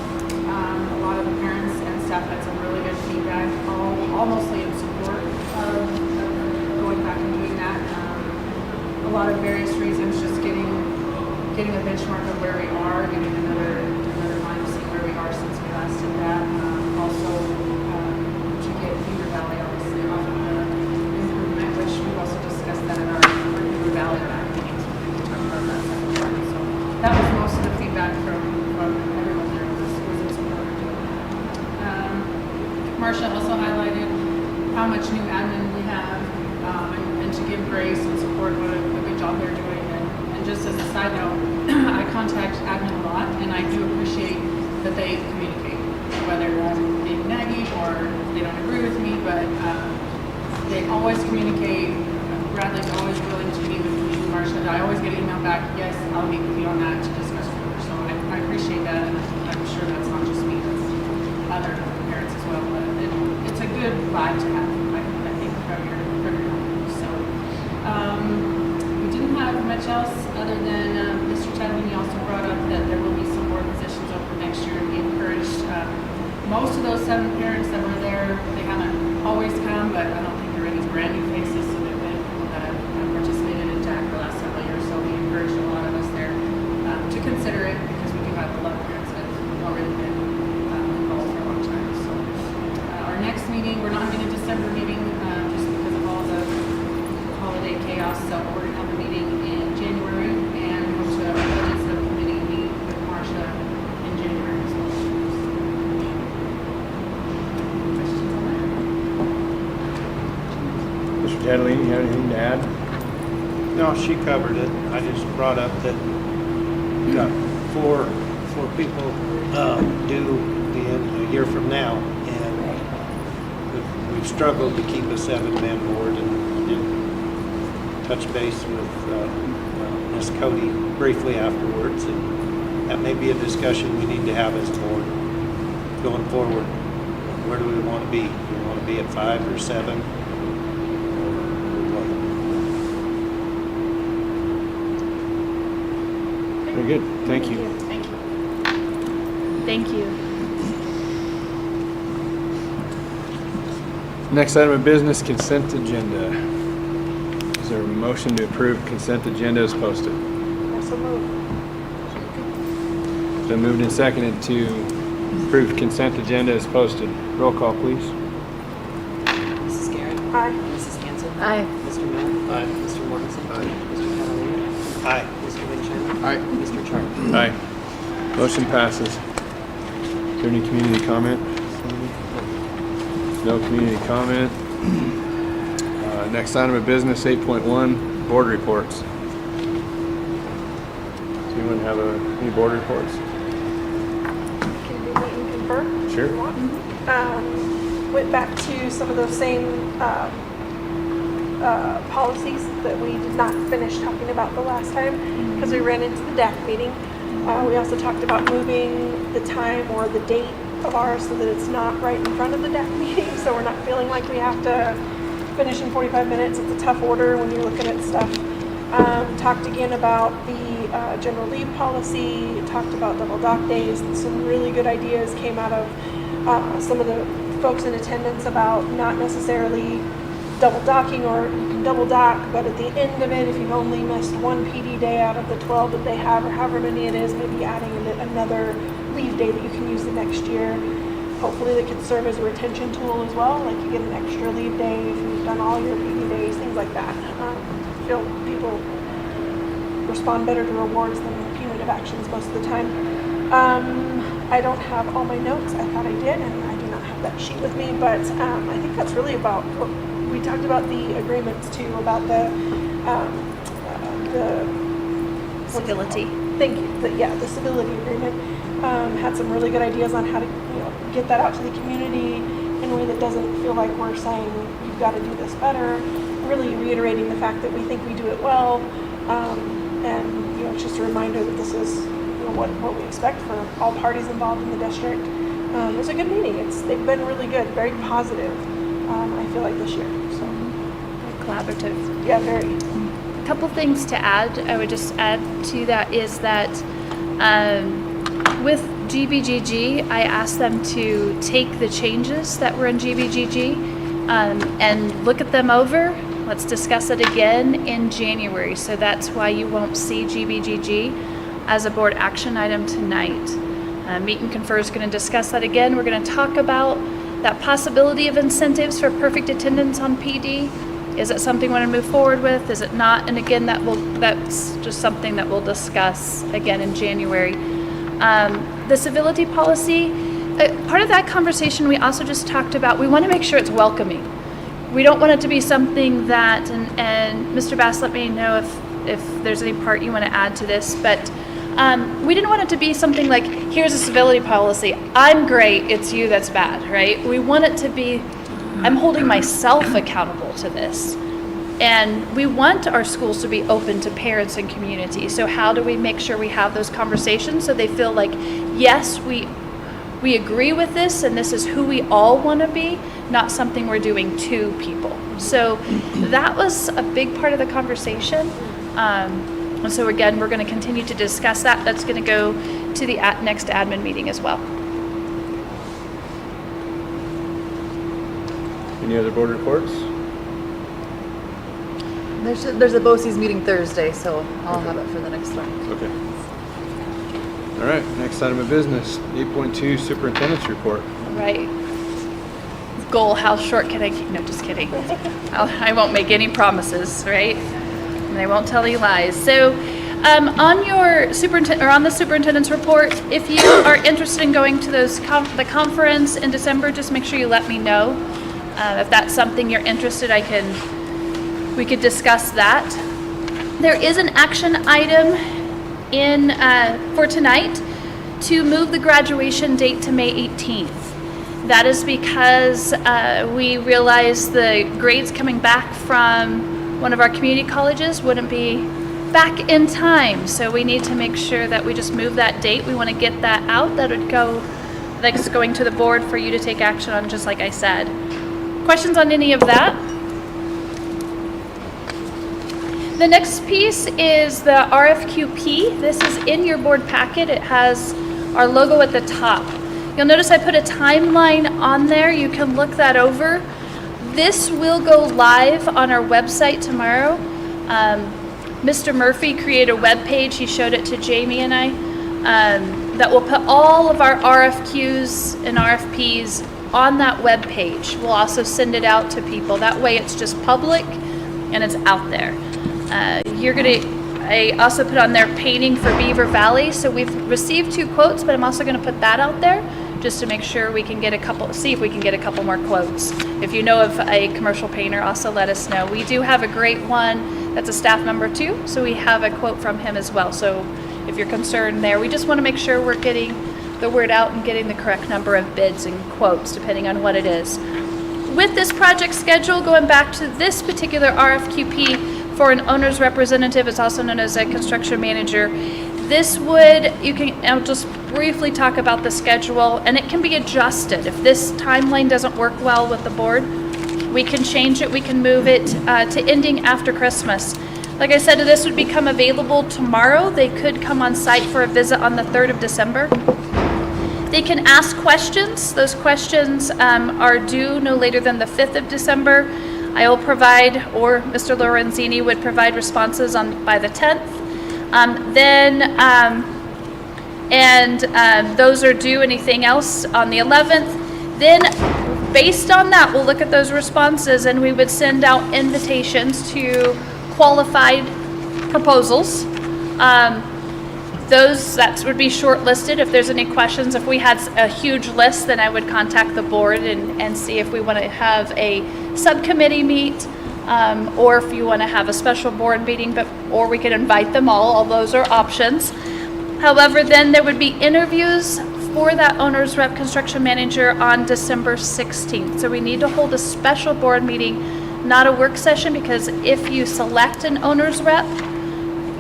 A lot of the parents and staff had some really good feedback, all mostly in support of going back and doing that. A lot of various reasons, just getting a benchmark of where we are, getting another line to see where we are since we last did that. Also, to get Beaver Valley obviously off of the improvement, which we've also discussed that in our Beaver Valley back meetings. We talked about that second part. So that was most of the feedback from everyone there was in support of doing that. Marcia also highlighted how much new admin we have, and to give grace and support what a good job they're doing. And just as a side note, I contact admin a lot, and I do appreciate that they communicate, whether I'm being naggy or they don't agree with me, but they always communicate. Bradley's always willing to meet with me. Marcia, I always get an email back, yes, I'll meet with you on that to discuss further. So I appreciate that, and I'm sure that's not just me, that's other parents as well. But it's a good vibe to have, I think, from your company. So we didn't have much else other than Mr. Tedman. He also brought up that there will be some more positions open next year, and he encouraged most of those 7 parents that were there. They haven't always come, but I don't think there are any brand new faces, so they've been people that have participated in TAC the last several years. So we encouraged a lot of us there to consider it, because we do have a lot of parents that have already been involved for a long time. So our next meeting, we're not having a December meeting just because of all the holiday chaos. So we're going to have a meeting in January, and go to our budget subcommittee meet with Marcia in January as well. Questions on that? Mr. Tadley, you have anything to add? No, she covered it. I just brought up that we got four people due a year from now, and we've struggled to keep a 7-man board, and touch base with Ms. Cody briefly afterwards, and that may be a discussion we need to have as a board going forward. Where do we want to be? Do we want to be at 5 or 7? Very good. Thank you. Thank you. Thank you. Next item of business, consent agenda. Is there a motion to approve consent agenda as posted? Also move. It's been moved and seconded to approve consent agenda as posted. Roll call, please. Mrs. Garrett. Aye. Mrs. Hanson. Aye. Mr. Mill. Aye. Mr. Mortensen. Aye. Mr. Catalina. Aye. Mr. Winchester. Aye. Mr. Charles. Aye. Motion passes. Is there any community comment? No community comment. Next item of business, 8.1, board reports. Does anyone have any board reports? Can we meet and confer? Sure. Went back to some of those same policies that we did not finish talking about the last time, because we ran into the DAC meeting. We also talked about moving the time or the date of ours so that it's not right in front of the DAC meeting, so we're not feeling like we have to finish in 45 minutes. It's a tough order when you're looking at stuff. Talked again about the general leave policy, talked about double dock days, and some really good ideas came out of some of the folks in attendance about not necessarily double docking, or you can double dock, but at the end of it, if you've only missed one PD day out of the 12 that they have, or however many it is, maybe adding another leave day that you can use the next year. Hopefully that could serve as a retention tool as well, like you get an extra leave day if you've done all your PD days, things like that. I feel people respond better to rewards than punitive actions most of the time. I don't have all my notes. I thought I did, and I do not have that sheet with me, but I think that's really about what we talked about, the agreements too, about the Civility. Thank you. The civility agreement. Had some really good ideas on how to get that out to the community in a way that doesn't feel like we're saying you've got to do this better. Really reiterating the fact that we think we do it well, and it's just a reminder that this is what we expect for all parties involved in the district. It was a good meeting. They've been really good, very positive. I feel like this year. So Collaborative. yeah, very. A couple things to add. I would just add to that is that with GBGG, I asked them to take the changes that were in GBGG and look at them over. Let's discuss it again in January. So that's why you won't see GBGG as a board action item tonight. Meet and Confer is going to discuss that again. We're going to talk about that possibility of incentives for perfect attendance on PD. Is it something we want to move forward with? Is it not? And again, that's just something that we'll discuss again in January. The civility policy, part of that conversation we also just talked about, we want to make sure it's welcoming. We don't want it to be something that, and Mr. Bass, let me know if there's any part you want to add to this, but we didn't want it to be something like, here's a civility policy, I'm great, it's you that's bad, right? We want it to be, I'm holding myself accountable to this. And we want our schools to be open to parents and community. So how do we make sure we have those conversations so they feel like, yes, we agree with this and this is who we all want to be, not something we're doing to people. So that was a big part of the conversation. And so again, we're going to continue to discuss that. That's going to go to the next admin meeting as well. Any other board reports? There's a BOCES meeting Thursday, so I'll have it for the next one. Okay. All right, next item of business, 8.2 Superintendent's Report. Right. Goal, how short can I keep? No, just kidding. I won't make any promises, right? And I won't tell you lies. So on your on the superintendent's report, if you are interested in going to the conference in December, just make sure you let me know. If that's something you're interested, we could discuss that. There is an action item for tonight to move the graduation date to May 18th. That is because we realized the grades coming back from one of our community colleges wouldn't be back in time. So we need to make sure that we just move that date. We want to get that out. That would go, that's going to the board for you to take action on, just like I said. Questions on any of that? The next piece is the RFQP. This is in your board packet. It has our logo at the top. You'll notice I put a timeline on there. You can look that over. This will go live on our website tomorrow. Mr. Murphy created a web page. He showed it to Jamie and I. That will put all of our RFQs and RFPs on that web page. We'll also send it out to people. That way it's just public and it's out there. I also put on there painting for Beaver Valley. So we've received 2 quotes, but I'm also going to put that out there just to make sure we can get see if we can get a couple more quotes. If you know of a commercial painter, also let us know. We do have a great one that's a staff member too, so we have a quote from him as well. So if you're concerned there, we just want to make sure we're getting the word out and getting the correct number of bids and quotes depending on what it is. With this project schedule, going back to this particular RFQP, for an owner's representative, it's also known as a construction manager. I'll just briefly talk about the schedule, and it can be adjusted. If this timeline doesn't work well with the board, we can change it, we can move it to ending after Christmas. Like I said, this would become available tomorrow. They could come on site for a visit on the 3rd of December. They can ask questions. Those questions are due no later than the 5th of December. I will provide, or Mr. Lorenzini would provide responses by the 10th. Those are due. Anything else on the 11th. Then, based on that, we'll look at those responses and we would send out invitations to qualified proposals. That would be shortlisted. If there's any questions, if we had a huge list, then I would contact the board and see if we want to have a subcommittee meet, or if you want to have a special board meeting, or we could invite them all those are options. However, then there would be interviews for that owner's rep construction manager on December 16th. So we need to hold a special board meeting, not a work session, because if you select an owner's rep,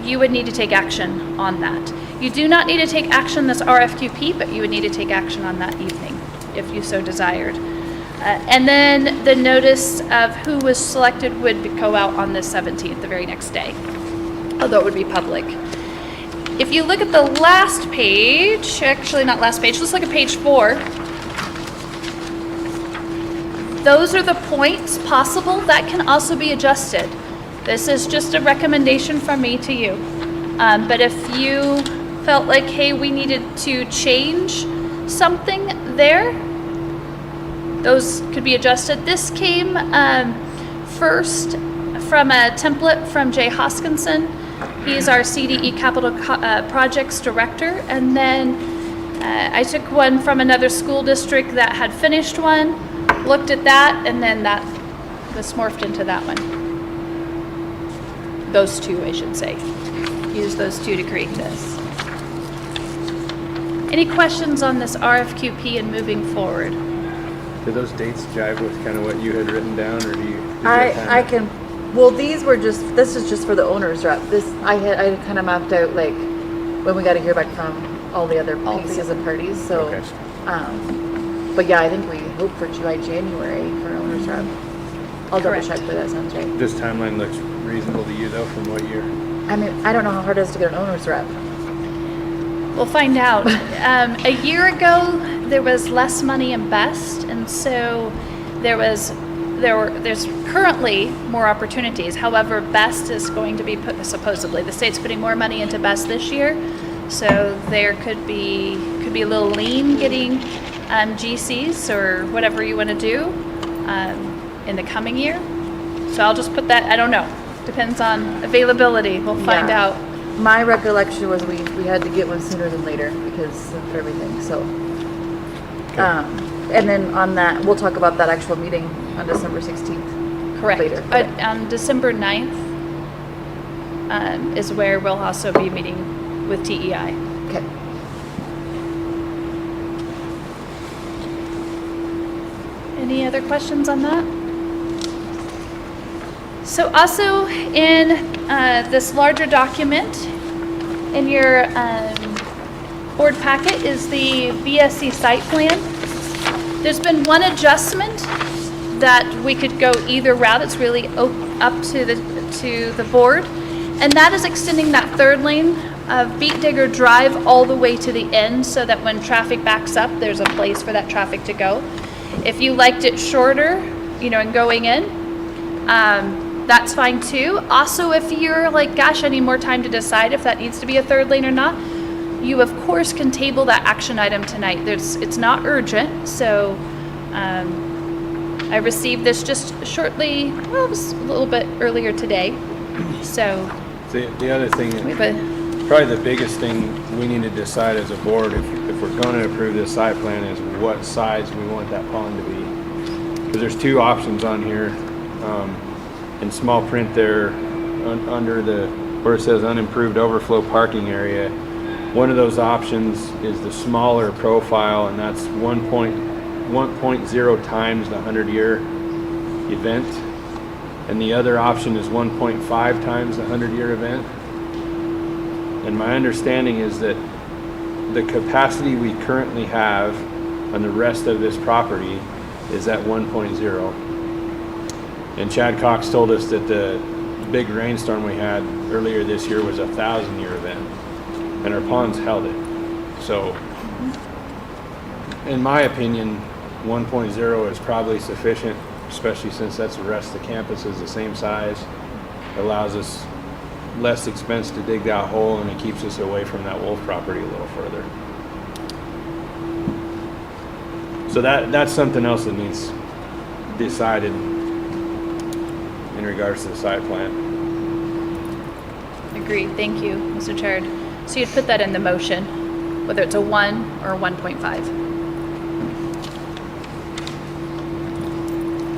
you would need to take action on that. You do not need to take action this RFQP, but you would need to take action on that evening if you so desired. And then the notice of who was selected would go out on the 17th, the very next day, although it would be public. If you look at the last page, actually not last page, let's look at page 4. Those are the points possible that can also be adjusted. This is just a recommendation from me to you. But if you felt like, hey, we needed to change something there, those could be adjusted. This came first from a template from Jay Hoskinson. He's our CDE Capital Projects Director. And then I took one from another school district that had finished one, looked at that, and then that was morphed into that one. Those two, I should say. Use those two to create this. Any questions on this RFQP and moving forward? Do those dates jive with kind of what you had written down, or do you? I can, well, these were just, this is just for the owner's rep. This, I had kind of mapped out like when we got to hear back from all the other pieces and parties, so. Okay. But yeah, I think we hope for July, January for owner's rep. I'll double check, but that sounds right. This timeline looks reasonable to you though, from what year? I mean, I don't know how hard it is to get an owner's rep. We'll find out. A year ago, there was less money in BEST, and so there's currently more opportunities. However, BEST is going to be supposedly the state's putting more money into BEST this year, so there could be a little lean getting GCs or whatever you want to do in the coming year. So I'll just put that. I don't know. Depends on availability. We'll find out. My recollection was we had to get one sooner than later because of everything, so. And then on that, we'll talk about that actual meeting on December 16th. Correct. Later. But on December 9th is where we'll also be meeting with TEI. Okay. Any other questions on that? So also in this larger document in your board packet is the BSC site plan. There's been one adjustment that we could go either route. It's really up to the board, and that is extending that third lane of Beet Digger Drive all the way to the end, so that when traffic backs up, there's a place for that traffic to go. If you liked it shorter, and going in, that's fine too. Also, if you're like, gosh, I need more time to decide if that needs to be a third lane or not, you of course can table that action item tonight. It's not urgent, so I received this just shortly, well, it was a little bit earlier today. So the other thing, probably the biggest thing we need to decide as a board, if we're going to approve this site plan, is what size we want that pond to be. Because there's two options on here. In small print there, under where it says unimproved overflow parking area, one of those options is the smaller profile, and that's 1.0 times the 100-year event, and the other option is 1.5 times the 100-year event. And my understanding is that the capacity we currently have on the rest of this property is at 1.0. And Chad Cox told us that the big rainstorm we had earlier this year was a 1,000-year event, and our ponds held it. So, in my opinion, 1.0 is probably sufficient, especially since that's the rest of the campus is the same size. It allows us less expense to dig that hole, and it keeps us away from that wolf property a little further. So that's something else that needs decided in regards to the site plan. Agreed. Thank you, Mr. Chair. So you'd put that in the motion, whether it's a 1 or a 1.5.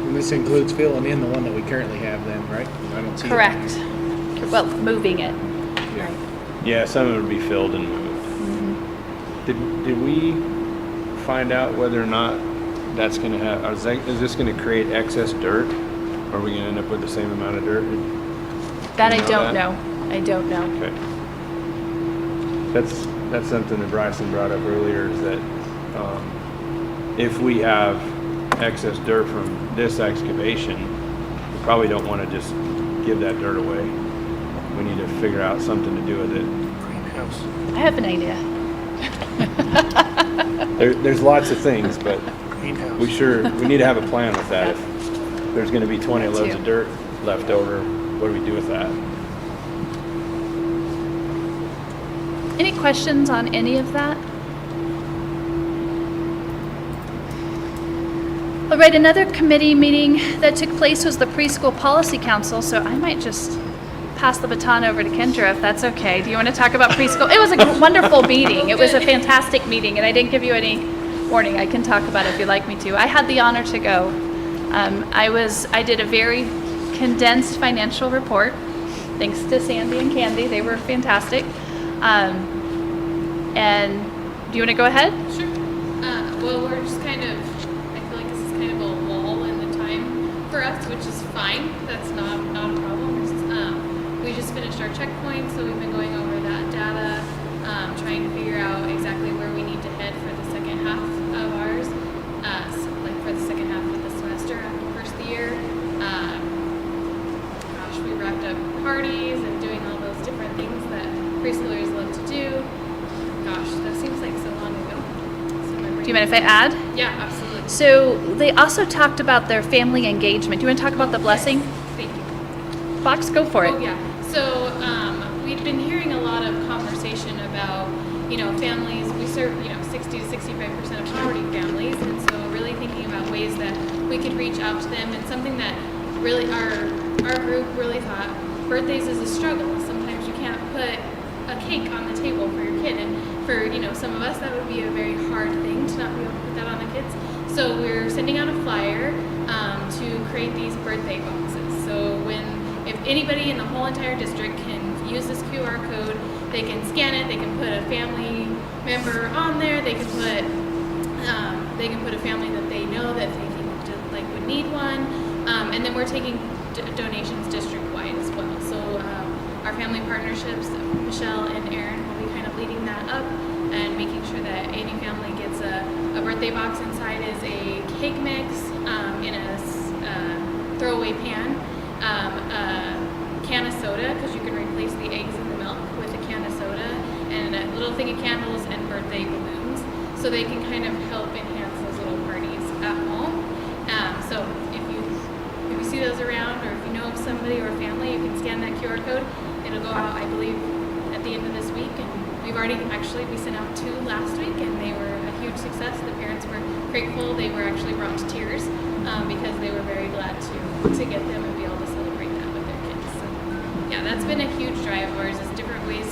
And this includes filling in the one that we currently have then, right? I don't see. Correct. Well, moving it. Yeah. Yeah, some of it would be filled and moved. Mm-hmm. Did we find out whether or not that's going to have, is this going to create excess dirt? Or are we going to end up with the same amount of dirt? That I don't know. I don't know. Okay. That's something that Bryson brought up earlier, is that if we have excess dirt from this excavation, we probably don't want to just give that dirt away. We need to figure out something to do with it. Greenhouse. I have an idea. There's lots of things, but Greenhouse. we need to have a plan with that. If there's going to be 20 That loads too. of dirt left over, what do we do with that? Any questions on any of that? All right, another committee meeting that took place was the Preschool Policy Council, so I might just pass the baton over to Kendra if that's okay. Do you want to talk about preschool? It was a wonderful meeting. It was a fantastic meeting, and I didn't give you any warning. I can talk about it if you'd like me to. I had the honor to go. I did a very condensed financial report, thanks to Sandy and Candy. They were fantastic. And do you want to go ahead? Sure. Well, we're just kind of, I feel like this is kind of a lull in the time for us, which is fine. That's not a problem. We just finished our checkpoint, so we've been going over that data, trying to figure out exactly where we need to head for the second half of ours, so like for the second half of the semester after the first of the year. Gosh, we wrapped up parties and doing all those different things that preschoolers love to do. Gosh, that seems like so long ago. Do you mind if I add? Yeah, absolutely. So they also talked about their family engagement. Do you want to talk about the blessing? Thank you. Fox, go for it. Oh, yeah. So we've been hearing a lot of conversation about, families. We serve, 60 to 65% of poverty families, and so really thinking about ways that we could reach out to them. And something that really our group really thought, birthdays is a struggle. Sometimes you can't put a cake on the table for your kid, and for some of us that would be a very hard thing to not be able to put that on the kids. So we're sending out a flyer to create these birthday boxes. So if anybody in the whole entire district can use this QR code, they can scan it, they can put a family member on there, they can put a family that they know that they think would need one, and then we're taking donations district-wide as well. So our family partnerships, Michelle and Aaron, will be kind of leading that up and making sure that any family gets a birthday box. Inside is a cake mix in a throwaway pan, a can of soda, because you can replace the eggs and the milk with a can of soda, and a little thing of candles and birthday balloons, so they can kind of help enhance those little parties at home. So if you see those around, or if you know of somebody or a family, you can scan that QR code. It'll go out, I believe, at the end of this week, and we sent out 2 last week, and they were a huge success. The parents were grateful. They were actually brought to tears because they were very glad to get them and be able to celebrate that with their kids. So yeah, that's been a huge drive of ours, is different ways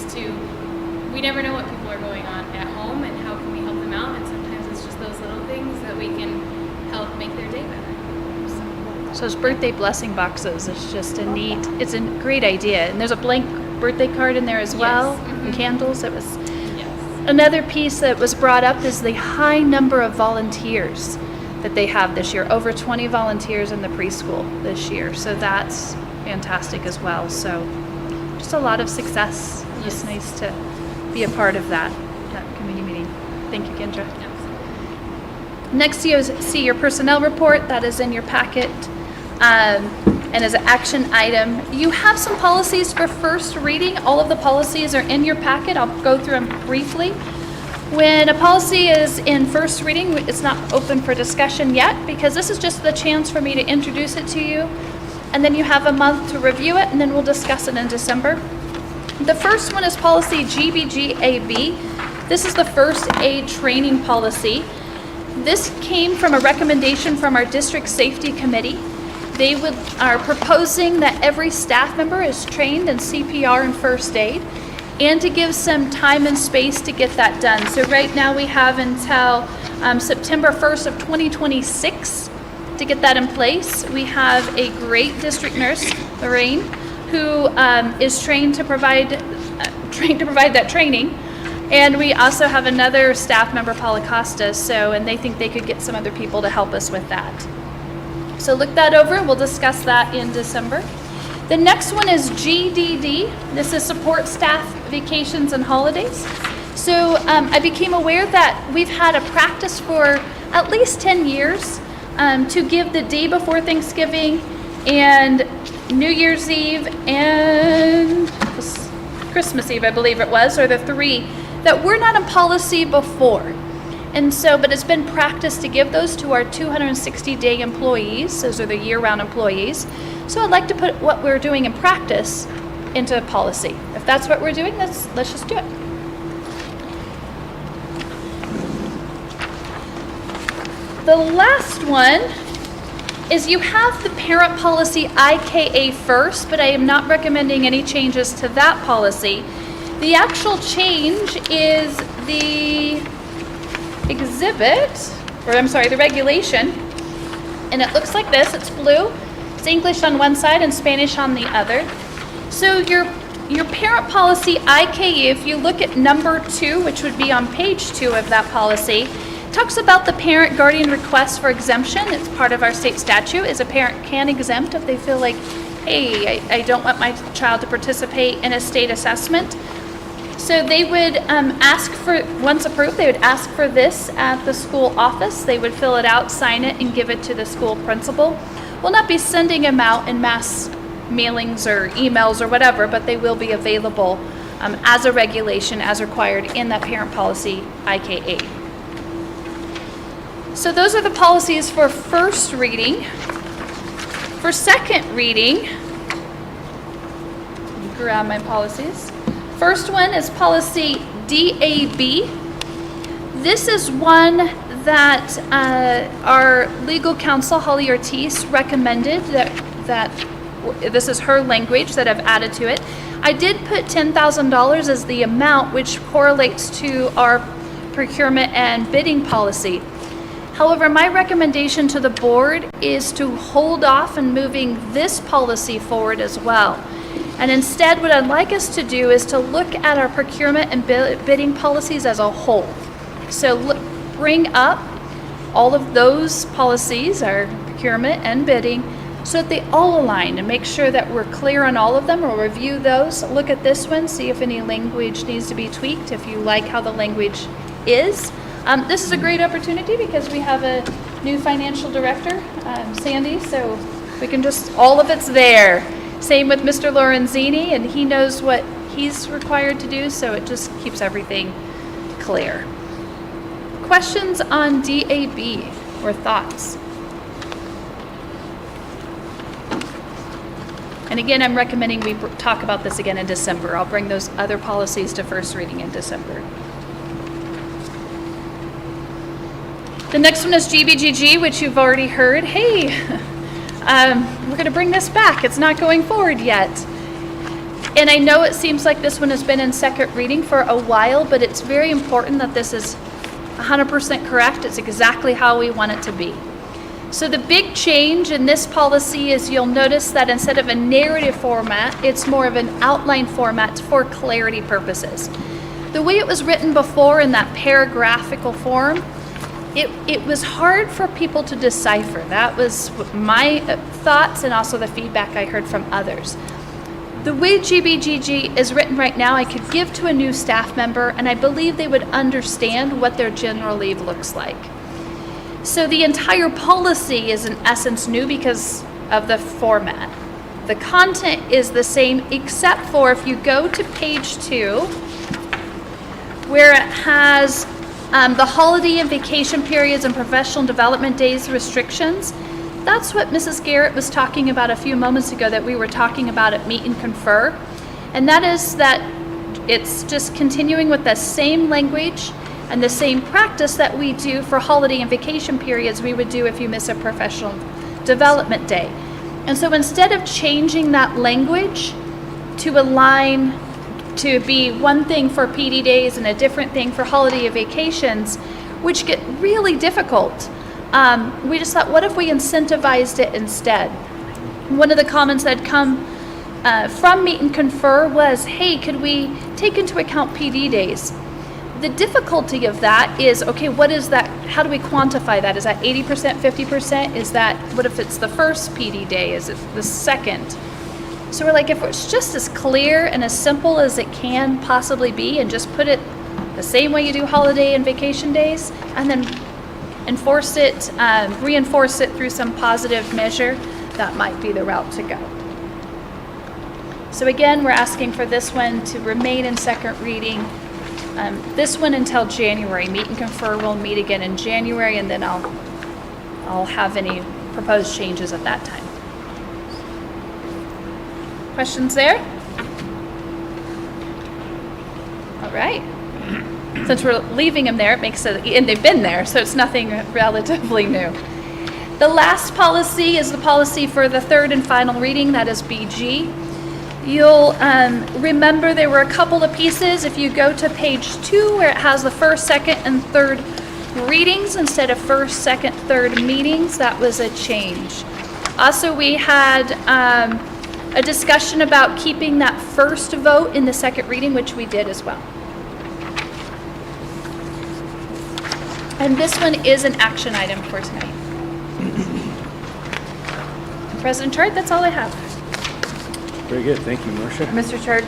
we never know what people are going on at home, and how can we help them out, and sometimes it's just those little things that we can help make their day better. So those birthday blessing boxes, it's just it's a great idea. And there's a blank birthday card in there as well, and candles. Another piece that was brought up is the high number of volunteers that they have this year. Over 20 volunteers in the preschool this year. So that's fantastic as well. So just a lot of success. It's nice to be a part of that committee meeting. Thank you, Kendra. Next, you see your personnel report. That is in your packet. And as an action item, you have some policies for first reading. All of the policies are in your packet. I'll go through them briefly. When a policy is in first reading, it's not open for discussion yet, because this is just the chance for me to introduce it to you. And then you have a month to review it, and then we'll discuss it in December. The first one is policy GBGAB. This is the first aid training policy. This came from a recommendation from our district safety committee. They are proposing that every staff member is trained in CPR and first aid, and to give some time and space to get that done. So right now we have until September 1st of 2026 to get that in place. We have a great district nurse, Lorraine, who is trained to provide that training. And we also have another staff member, Paula Costa, and they think they could get some other people to help us with that. So look that over. We'll discuss that in December. The next one is GDD. This is support staff vacations and holidays. So I became aware that we've had a practice for at least 10 years to give the day before Thanksgiving and New Year's Eve and Christmas Eve, I believe it was, or the 3 that were not in policy before. And so, but it's been practiced to give those to our 260-day employees. Those are the year-round employees. So I'd like to put what we're doing in practice into policy. If that's what we're doing, let's just do it. The last one is you have the parent policy IKA first, but I am not recommending any changes to that policy. The actual change is the the regulation, and it looks like this. It's blue. It's English on one side and Spanish on the other. So your parent policy IKA, if you look at number 2, which would be on page 2 of that policy, talks about the parent guardian request for exemption. It's part of our state statute, is a parent can exempt if they feel like, hey, I don't want my child to participate in a state assessment. So they would ask for, once approved, they would ask for this at the school office. They would fill it out, sign it, and give it to the school principal. We'll not be sending them out in mass mailings or emails or whatever, but they will be available as a regulation as required in that parent policy IKA. So those are the policies for first reading. For second reading, grab my policies. First one is policy DAB. This is one that our legal counsel, Holly Ortiz, recommended that this is her language that I've added to it. I did put $10,000 as the amount, which correlates to our procurement and bidding policy. However, my recommendation to the board is to hold off on moving this policy forward as well. And instead, what I'd like us to do is to look at our procurement and bidding policies as a whole. So bring up all of those policies, our procurement and bidding, so that they all align and make sure that we're clear on all of them. We'll review those, look at this one, see if any language needs to be tweaked, if you like how the language is. This is a great opportunity because we have a new financial director, Sandy, so we can just, all of it's there. Same with Mr. Lorenzini, and he knows what he's required to do, so it just keeps everything clear. Questions on DAB or thoughts? And again, I'm recommending we talk about this again in December. I'll bring those other policies to first reading in December. The next one is GBGG, which you've already heard. Hey, we're going to bring this back. It's not going forward yet. And I know it seems like this one has been in second reading for a while, but it's very important that this is 100% correct. It's exactly how we want it to be. So the big change in this policy is you'll notice that instead of a narrative format, it's more of an outline format for clarity purposes. The way it was written before in that paragraphical form, it was hard for people to decipher. That was my thoughts and also the feedback I heard from others. The way GBGG is written right now, I could give to a new staff member, and I believe they would understand what their general leave looks like. So the entire policy is in essence new because of the format. The content is the same except for if you go to page 2, where it has the holiday and vacation periods and professional development days restrictions. That's what Mrs. Garrett was talking about a few moments ago that we were talking about at Meet and Confer. And that is that it's just continuing with the same language and the same practice that we do for holiday and vacation periods we would do if you miss a professional development day. And so instead of changing that language to align to be one thing for PD days and a different thing for holiday and vacations, which get really difficult, we just thought, what if we incentivized it instead? One of the comments that had come from Meet and Confer was, hey, could we take into account PD days? The difficulty of that is, okay, what is that? How do we quantify that? Is that 80%, 50%? Is that, what if it's the first PD day? Is it the second? So we're like, if it's just as clear and as simple as it can possibly be, and just put it the same way you do holiday and vacation days, and then enforce it, reinforce it through some positive measure, that might be the route to go. So again, we're asking for this one to remain in second reading. This one until January. Meet and confer, we'll meet again in January, and then I'll have any proposed changes at that time. Questions there? All right. Since we're leaving them there, it makes it, and they've been there, so it's nothing relatively new. The last policy is the policy for the third and final reading, that is BG. You'll remember there were a couple of pieces. If you go to page 2 where it has the first, second, and third readings instead of first, second, third meetings, that was a change. Also, we had a discussion about keeping that first vote in the second reading, which we did as well. And this one is an action item for tonight. President Chart, that's all I have. Very good, thank you, Marcia. Mr. Chard,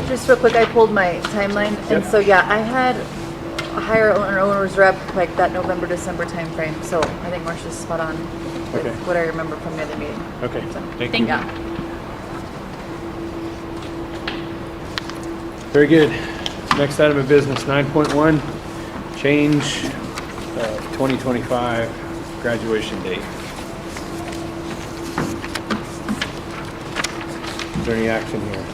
just real quick, I pulled my timeline, and so yeah, I had a higher owner's rep like that November, December timeframe, so I think Marcia's spot on with Okay. what I remember from the other meeting. Okay, So, thank you. yeah. Very good. Next item of business, 9.1, change 2025 graduation date. Is there any action here?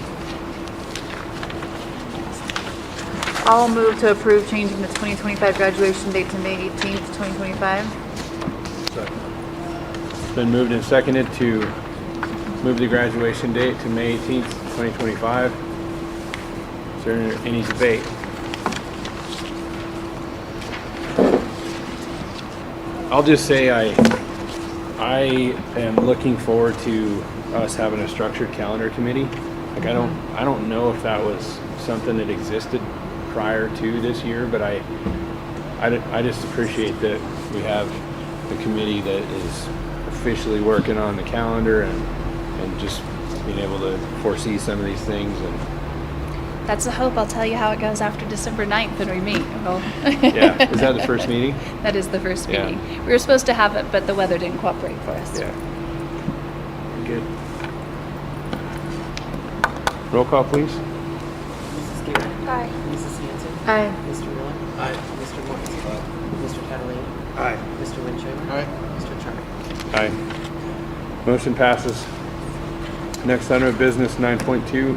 I'll move to approve changing the 2025 graduation date to May 18th, 2025. It's been moved and seconded to move the graduation date to May 18th, 2025. Is there any debate? I'll just say I am looking forward to us having a structured calendar committee. Like I don't know if that was something that existed prior to this year, but I just appreciate that we have a committee that is officially working on the calendar and just being able to foresee some of these things. And That's the hope. I'll tell you how it goes after December 9th when we meet. yeah, is that the first meeting? That is the first Yeah. meeting. We were supposed to have it, but the weather didn't cooperate for us. Yeah. Good. Roll call, please. Mrs. Garrett. Aye. Mrs. Hanson. Aye. Mr. Miller. Aye. Mr. Morris. Mr. Catalina. Aye. Mr. Winchester. Aye. Mr. Chart. Aye. Motion passes. Next item of business, 9.2,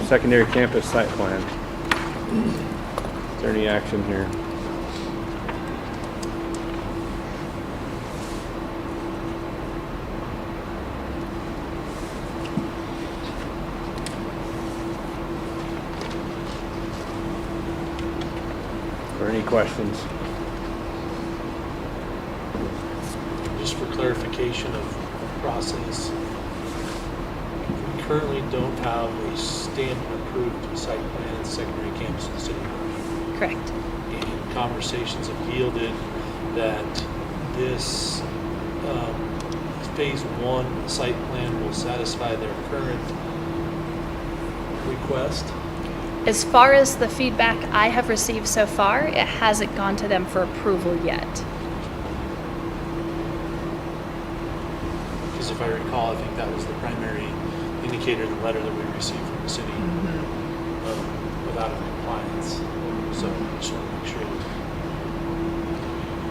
secondary campus site plan. Is there any action here? Or any questions? Just for clarification of process, we currently don't have a stamped and approved site plan in the secondary campus in the city. Correct. And conversations have yielded that this phase 1 site plan will satisfy their current request. As far as the feedback I have received so far, it hasn't gone to them for approval yet. Because if I recall, I think that was the primary indicator in the letter that we received from the city without a compliance. So I just want to make sure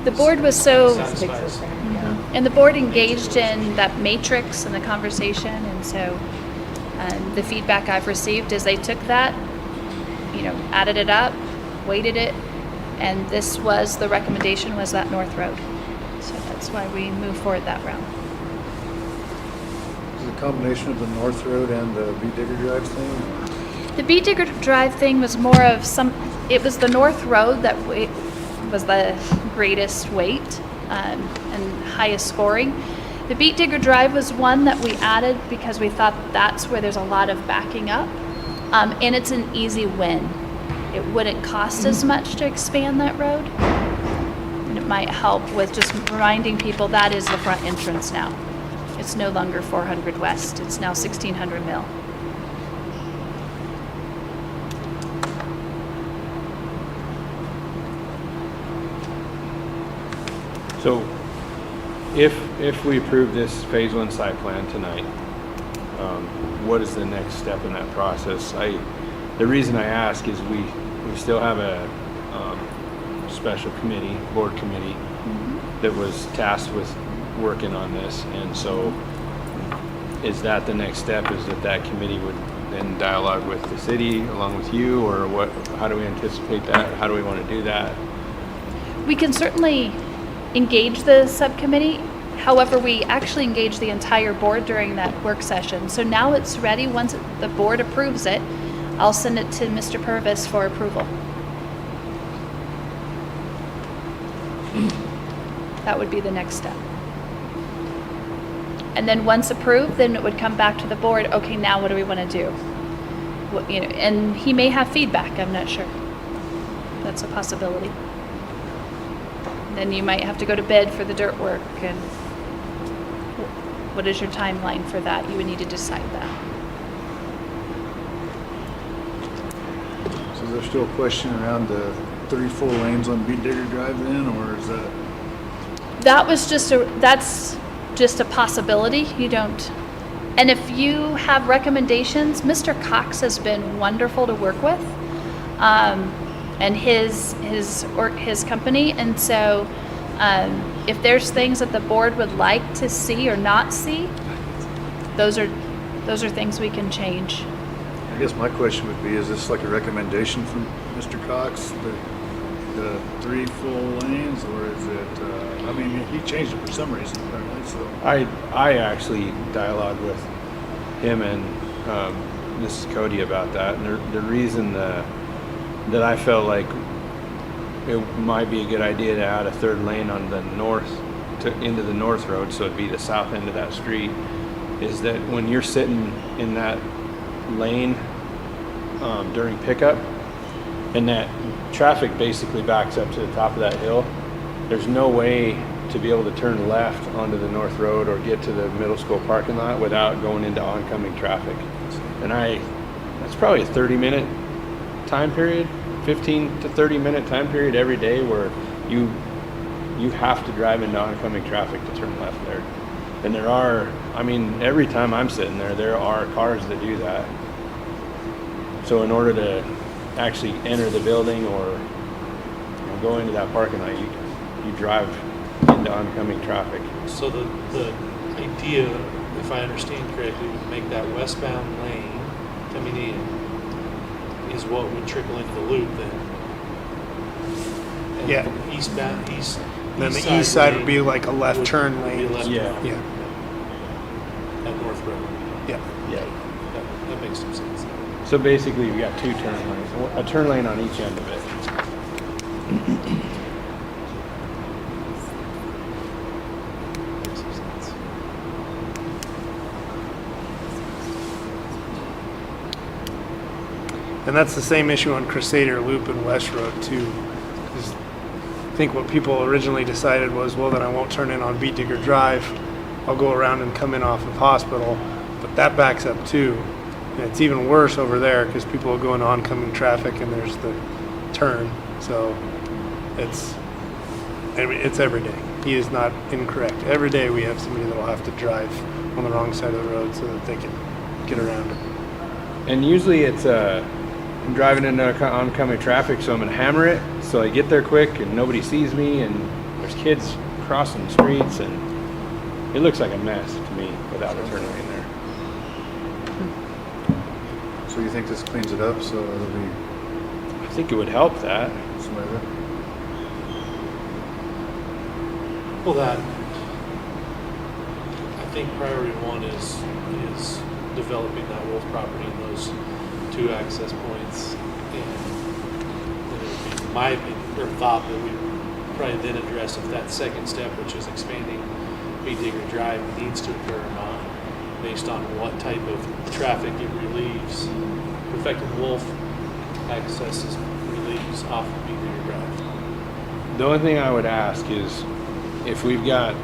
The board was so, satisfies. and the board engaged in that matrix and the conversation, and so the feedback I've received is they took that, added it up, weighted it, and this was, the recommendation was that North Road. So that's why we moved forward that route. Is it a combination of the North Road and the B Digger Drive thing? The Beat Digger Drive thing was more of it was the North Road that was the greatest weight and highest scoring. The Beat Digger Drive was one that we added because we thought that's where there's a lot of backing up, and it's an easy win. It wouldn't cost as much to expand that road, and it might help with just reminding people that is the front entrance now. it's no longer 400 West. It's now 1600 Mill. So if we approve this phase 1 site plan tonight, what is the next step in that process? The reason I ask is we still have a special committee, board committee, that was tasked with working on this, and so is that the next step, is that committee would then dialogue with the city along with you, or what? How do we anticipate that? How do we want to do that? We can certainly engage the subcommittee. However, we actually engage the entire board during that work session. So now it's ready. Once the board approves it, I'll send it to Mr. Purvis for approval. That would be the next step. And then once approved, then it would come back to the board. Okay, now what do we want to do? What, and he may have feedback. I'm not sure. That's a possibility. Then you might have to go to bid for the dirt work, and what is your timeline for that? You would need to decide that. So is there still a question around the 3 full lanes on Beat Digger Drive then, or is that? That's just a possibility. You don't. And if you have recommendations, Mr. Cox has been wonderful to work with, and his company. And so, if there's things that the board would like to see or not see, those are things we can change. I guess my question would be, is this like a recommendation from Mr. Cox, the 3 full lanes, or is it, I mean, he changed it for some reason apparently, so. I actually dialogued with him and Mrs. Cody about that, and the reason that I felt like it might be a good idea to add a 3rd lane on the into the north road, so it'd be the south end of that street, is that when you're sitting in that lane during pickup, and that traffic basically backs up to the top of that hill, there's no way to be able to turn left onto the north road or get to the middle school parking lot without going into oncoming traffic. And that's probably a 30-minute time period, 15 to 30-minute time period every day where you have to drive into oncoming traffic to turn left there. And there are, I mean, every time I'm sitting there are cars that do that. So in order to actually enter the building or go into that parking lot, you drive into oncoming traffic. So the idea, if I understand correctly, would make that westbound lane coming in is what would trickle into the loop then. And Yeah. Then the east side would be like a left turn lane. Yeah. At North Road. Yeah. That makes some sense. So basically, you've got 2 turn lanes, a turn lane on each end of it. And that's the same issue on Crusader Loop and West Road too. 'Cause I think what people originally decided was, well, then I won't turn in on Beat Digger Drive. I'll go around and come in off of Hospital, but that backs up too. And it's even worse over there because people will go into oncoming traffic and there's the turn. So it's every day. He is not incorrect. Every day we have somebody that'll have to drive on the wrong side of the road so that they can get around it. And usually it's I'm driving into oncoming traffic, so I'm gonna hammer it so I get there quick and nobody sees me, and there's kids crossing the streets, and it looks like a mess to me without a turn lane there. So you think this cleans it up, so it'll be I think it would help that. smoother? Well, that, I think priority 1 is developing that Wolf property and those 2 access points. And then it would be my opinion, or thought, that we probably then address if that second step, which is expanding Beat Digger Drive, needs to occur or not, based on what type of traffic it relieves. Perfecting Wolf accesses relieves off of Beat Digger Drive. The only thing I would ask is if we've got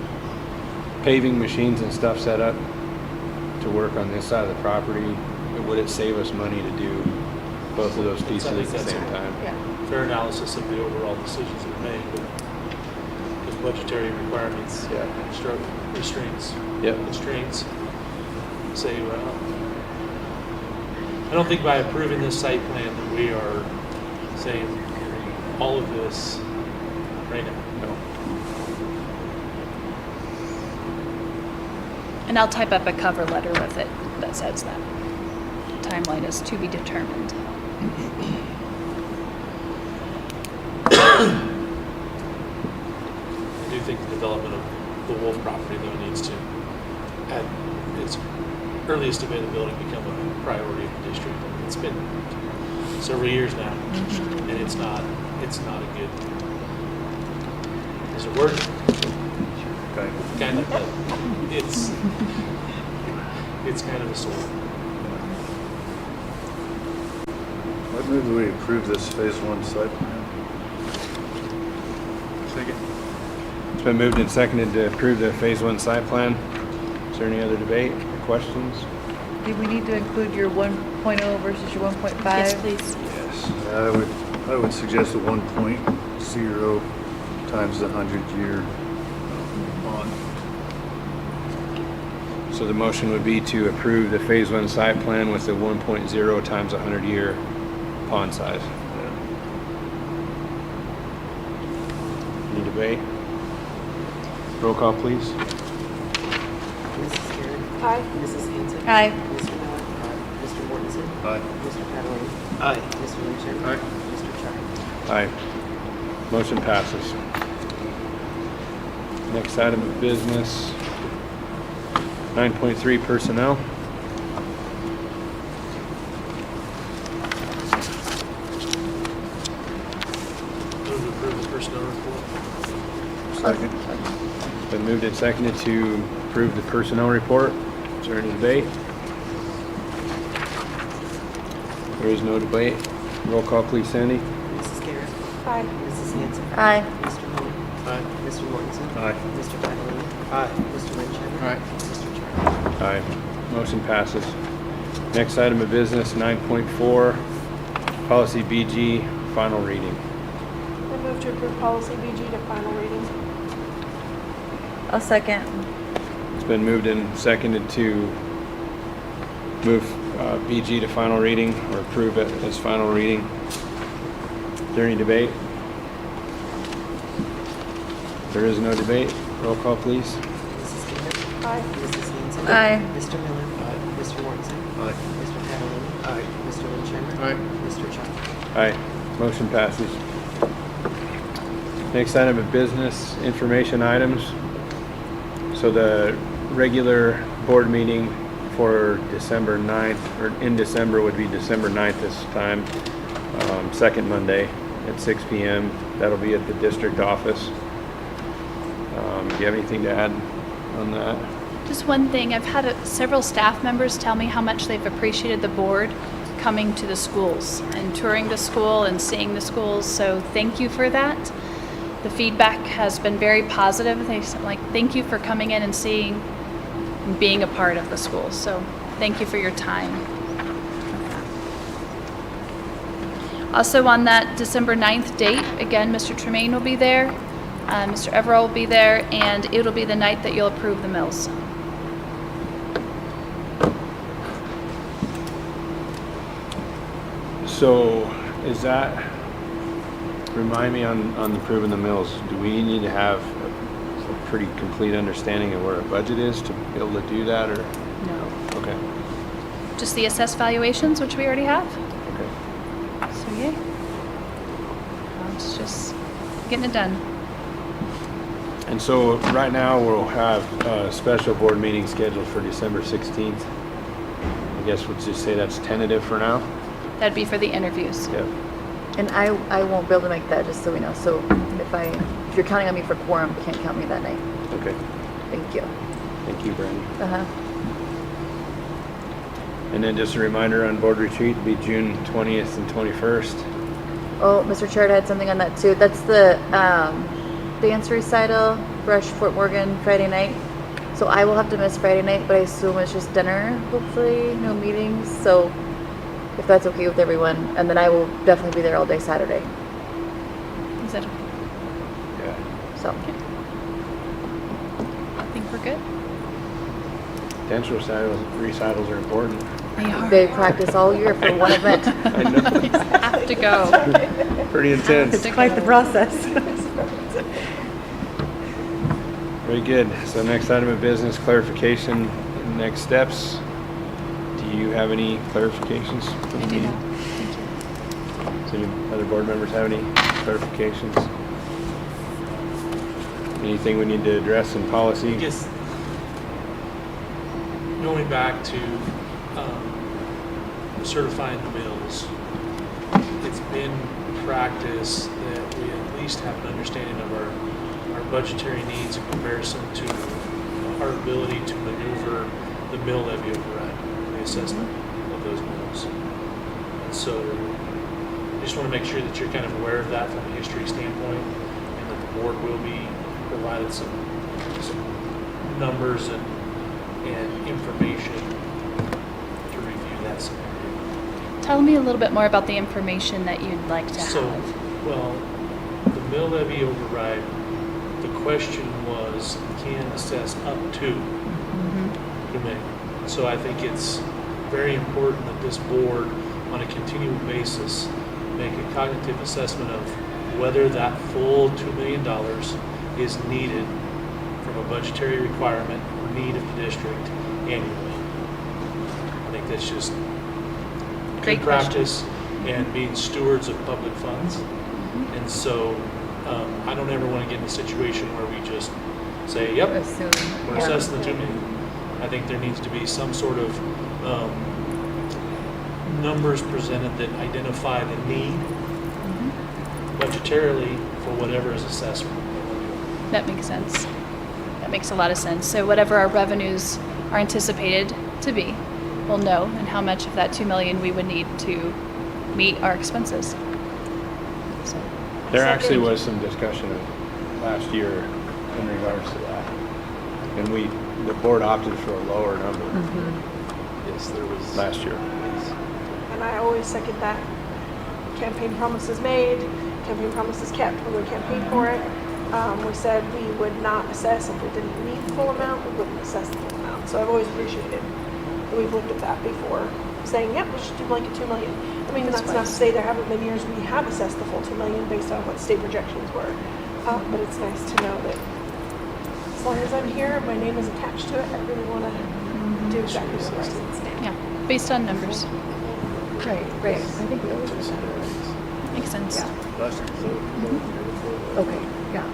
paving machines and stuff set up to work on this side of the property, would it save us money to do both of those pieces at the same time? Fair analysis of the overall decisions that are made, but there's budgetary requirements, restraints. Yep. Constraints. Say, well, I don't think by approving this site plan that we are saying all of this right now. No. And I'll type up a cover letter with it that says that. Timeline is to be determined. I do think the development of the Wolf property though needs to, at its earliest availability, become a priority of the district. It's been several years now, and it's not a good, is it word? Kind of, but it's kind of a sore. I move that we approve this phase 1 site plan. Second. It's been moved and seconded to approve the phase 1 site plan. Is there any other debate or questions? Do we need to include your 1.0 versus your 1.5? Yes, please. Yes. I would suggest a 1.0 times the 100-year bond. So the motion would be to approve the phase 1 site plan with the 1.0 times 100-year pond size. Any debate? Roll call, please. Mrs. Garrett. Aye. Mrs. Hanson. Aye. Mr. Miller. Mr. Mortensen. Aye. Mr. Catalina. Aye. Mr. Lynch. Aye. Mr. Chuck. Aye. Motion passes. Next item of business, 9.3 personnel. Move to approve the personnel report. Second. It's been moved and seconded to approve the personnel report. Is there any debate? There is no debate. Roll call, please, Sandy. Mrs. Garrett. Aye. Mrs. Hanson. Aye. Mr. Miller. Aye. Mr. Mortensen. Aye. Mr. Catalina. Aye. Mr. Lynch. Aye. Mr. Chuck. Aye. Motion passes. Next item of business, 9.4, policy BG, final reading. I move to approve policy BG to final reading. I'll second. It's been moved and seconded to move BG to final reading or approve it as final reading. Is there any debate? There is no debate. Roll call, please. Mrs. Garrett. Aye. Mrs. Hanson. Aye. Mr. Miller. Aye. Mr. Mortensen. Aye. Mr. Catalina. Aye. Mr. Lynch. Aye. Mr. Chuck. Aye. Motion passes. Next item of business, information items. So the regular board meeting for December 9th, or in December, would be December 9th this time, second Monday at 6 p.m. That'll be at the district office. Do you have anything to add on that? Just one thing, I've had several staff members tell me how much they've appreciated the board coming to the schools and touring the school and seeing the schools, so thank you for that. The feedback has been very positive. They said, like, thank you for coming in and seeing and being a part of the school, so thank you for your time. Also on that December 9th date, again, Mr. Tremaine will be there, Mr. Everall will be there, and it'll be the night that you'll approve the mills. So is that, remind me on approving the mills, do we need to have a pretty complete understanding of where our budget is to be able to do that, or? No. Okay, Just the assessed valuations, which we already have. okay. So yay. It's just getting it done. And so right now we'll have a special board meeting scheduled for December 16th. I guess we'll just say that's tentative for now. That'd be for the interviews. Yep. And I won't be able to make that, just so we know. So if you're counting on me for quorum, you can't count me that night. Okay. Thank you. Thank you, Brandy. Uh-huh. And then just a reminder on board retreat, it'll be June 20th and 21st. Oh, Mr. Chard had something on that too. That's the dance recital, Brush Fort Morgan, Friday night. So I will have to miss Friday night, but I assume it's just dinner, hopefully, no meetings. So if that's okay with everyone, and then I will definitely be there all day Saturday. Is that, Yeah. So I think we're good. Potential recitals are important. they practice all year for one event. I know. Have to go. Pretty intense. It's quite the process. Very good. So next item of business, clarification, next steps. Do you have any clarifications from the I do meeting? not. Thank you. Does any other board members have any clarifications? Anything we need to address in policy? Just going back to certifying the mills, it's been practice that we at least have an understanding of our budgetary needs in comparison to our ability to maneuver the mill levy override, the assessment of those mills. And so I just want to make sure that you're kind of aware of that from a history standpoint, and that the board will be provided some numbers and information to review that scenario. Tell me a little bit more about the information that you'd like to So, have. well, the mill levy override, the question was, can assess up to $2 million. So I think it's very important that this board, on a continual basis, make a cognitive assessment of whether that full $2 million is needed from a budgetary requirement or need of the district annually. I think that's just Great good practice and being stewards of public funds. And so I don't ever want to get in a situation where we just say, yep, Assume, we're yeah. assessing the $2 million. I think there needs to be some sort of numbers presented that identify the need budgetarily for whatever is assessed. That makes sense. That makes a lot of sense. So whatever our revenues are anticipated to be, we'll know, and how much of that $2 million we would need to meet our expenses. So, There actually was some discussion last year in regards to that. And the board opted for a lower number. Yes, there was. Last year. And I always second that. Campaign promises made, campaign promises kept when we campaigned for it. We said we would not assess if we didn't need the full amount, we wouldn't assess the full amount. So I've always appreciated that we've looked at that before, saying, yep, we should do blanket $2 million. I mean, that's not to say there haven't been years we have assessed the full $2 million based on what state projections were. But it's nice to know that as long as I'm here, my name is attached to it, I really want to do exactly what we're saying. yeah, based on numbers. Right. I think we always do that. Makes sense. Yeah. Okay. Yeah.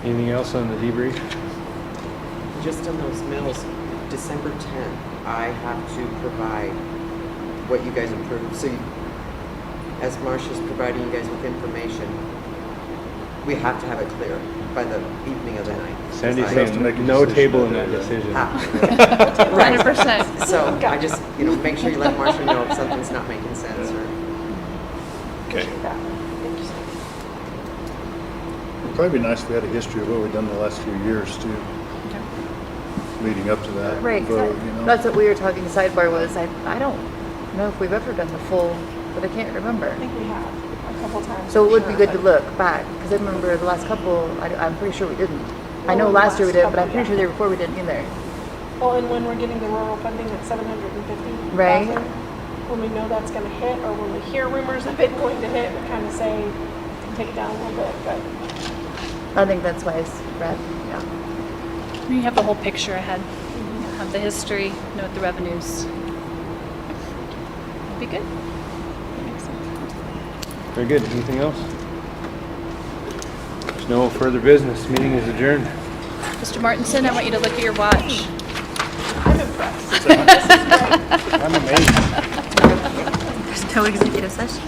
Anything else on the debrief? Just on those mills, December 10th, I have to provide what you guys approved. So as Marcia's providing you guys with information, we have to have it clear by the evening of the night. Sandy's I- saying no table in that decision. Right. 100%. So I just, make sure you let Marcia know if something's not making sense or. Okay. It'd probably be nice if we had a history of what we've done the last few years too, leading up to that Right. vote, That's what we were talking sidebar was. I don't know if we've ever done the full, but I can't remember. I think we have a couple times. So it for would be sure, good to but- look back, because I remember the last couple, I'm pretty sure we didn't. I know last year we did, but I'm pretty sure the year before we didn't either. Well, and when we're getting the rural funding at 750,000, Right. when we know that's going to hit, or when we hear rumors of it going to hit, we kind of say, take it down a little bit, but. I think that's why it's red, yeah. You have the whole picture ahead. You have the history, know what the revenues. That'd be good. That makes sense. Very good. Anything else? There's no further business. Meeting is adjourned. Mr. Martinson, I want you to look at your watch. I'm impressed. I'm amazed. There's no executive session.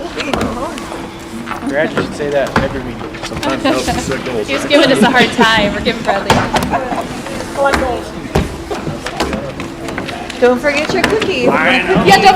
Brad, you should say that every meeting. Sometimes helps to set goals. He's giving us a hard time. We're giving Bradley. Well, I'm going. Don't forget your cookies. I know. Yeah, don't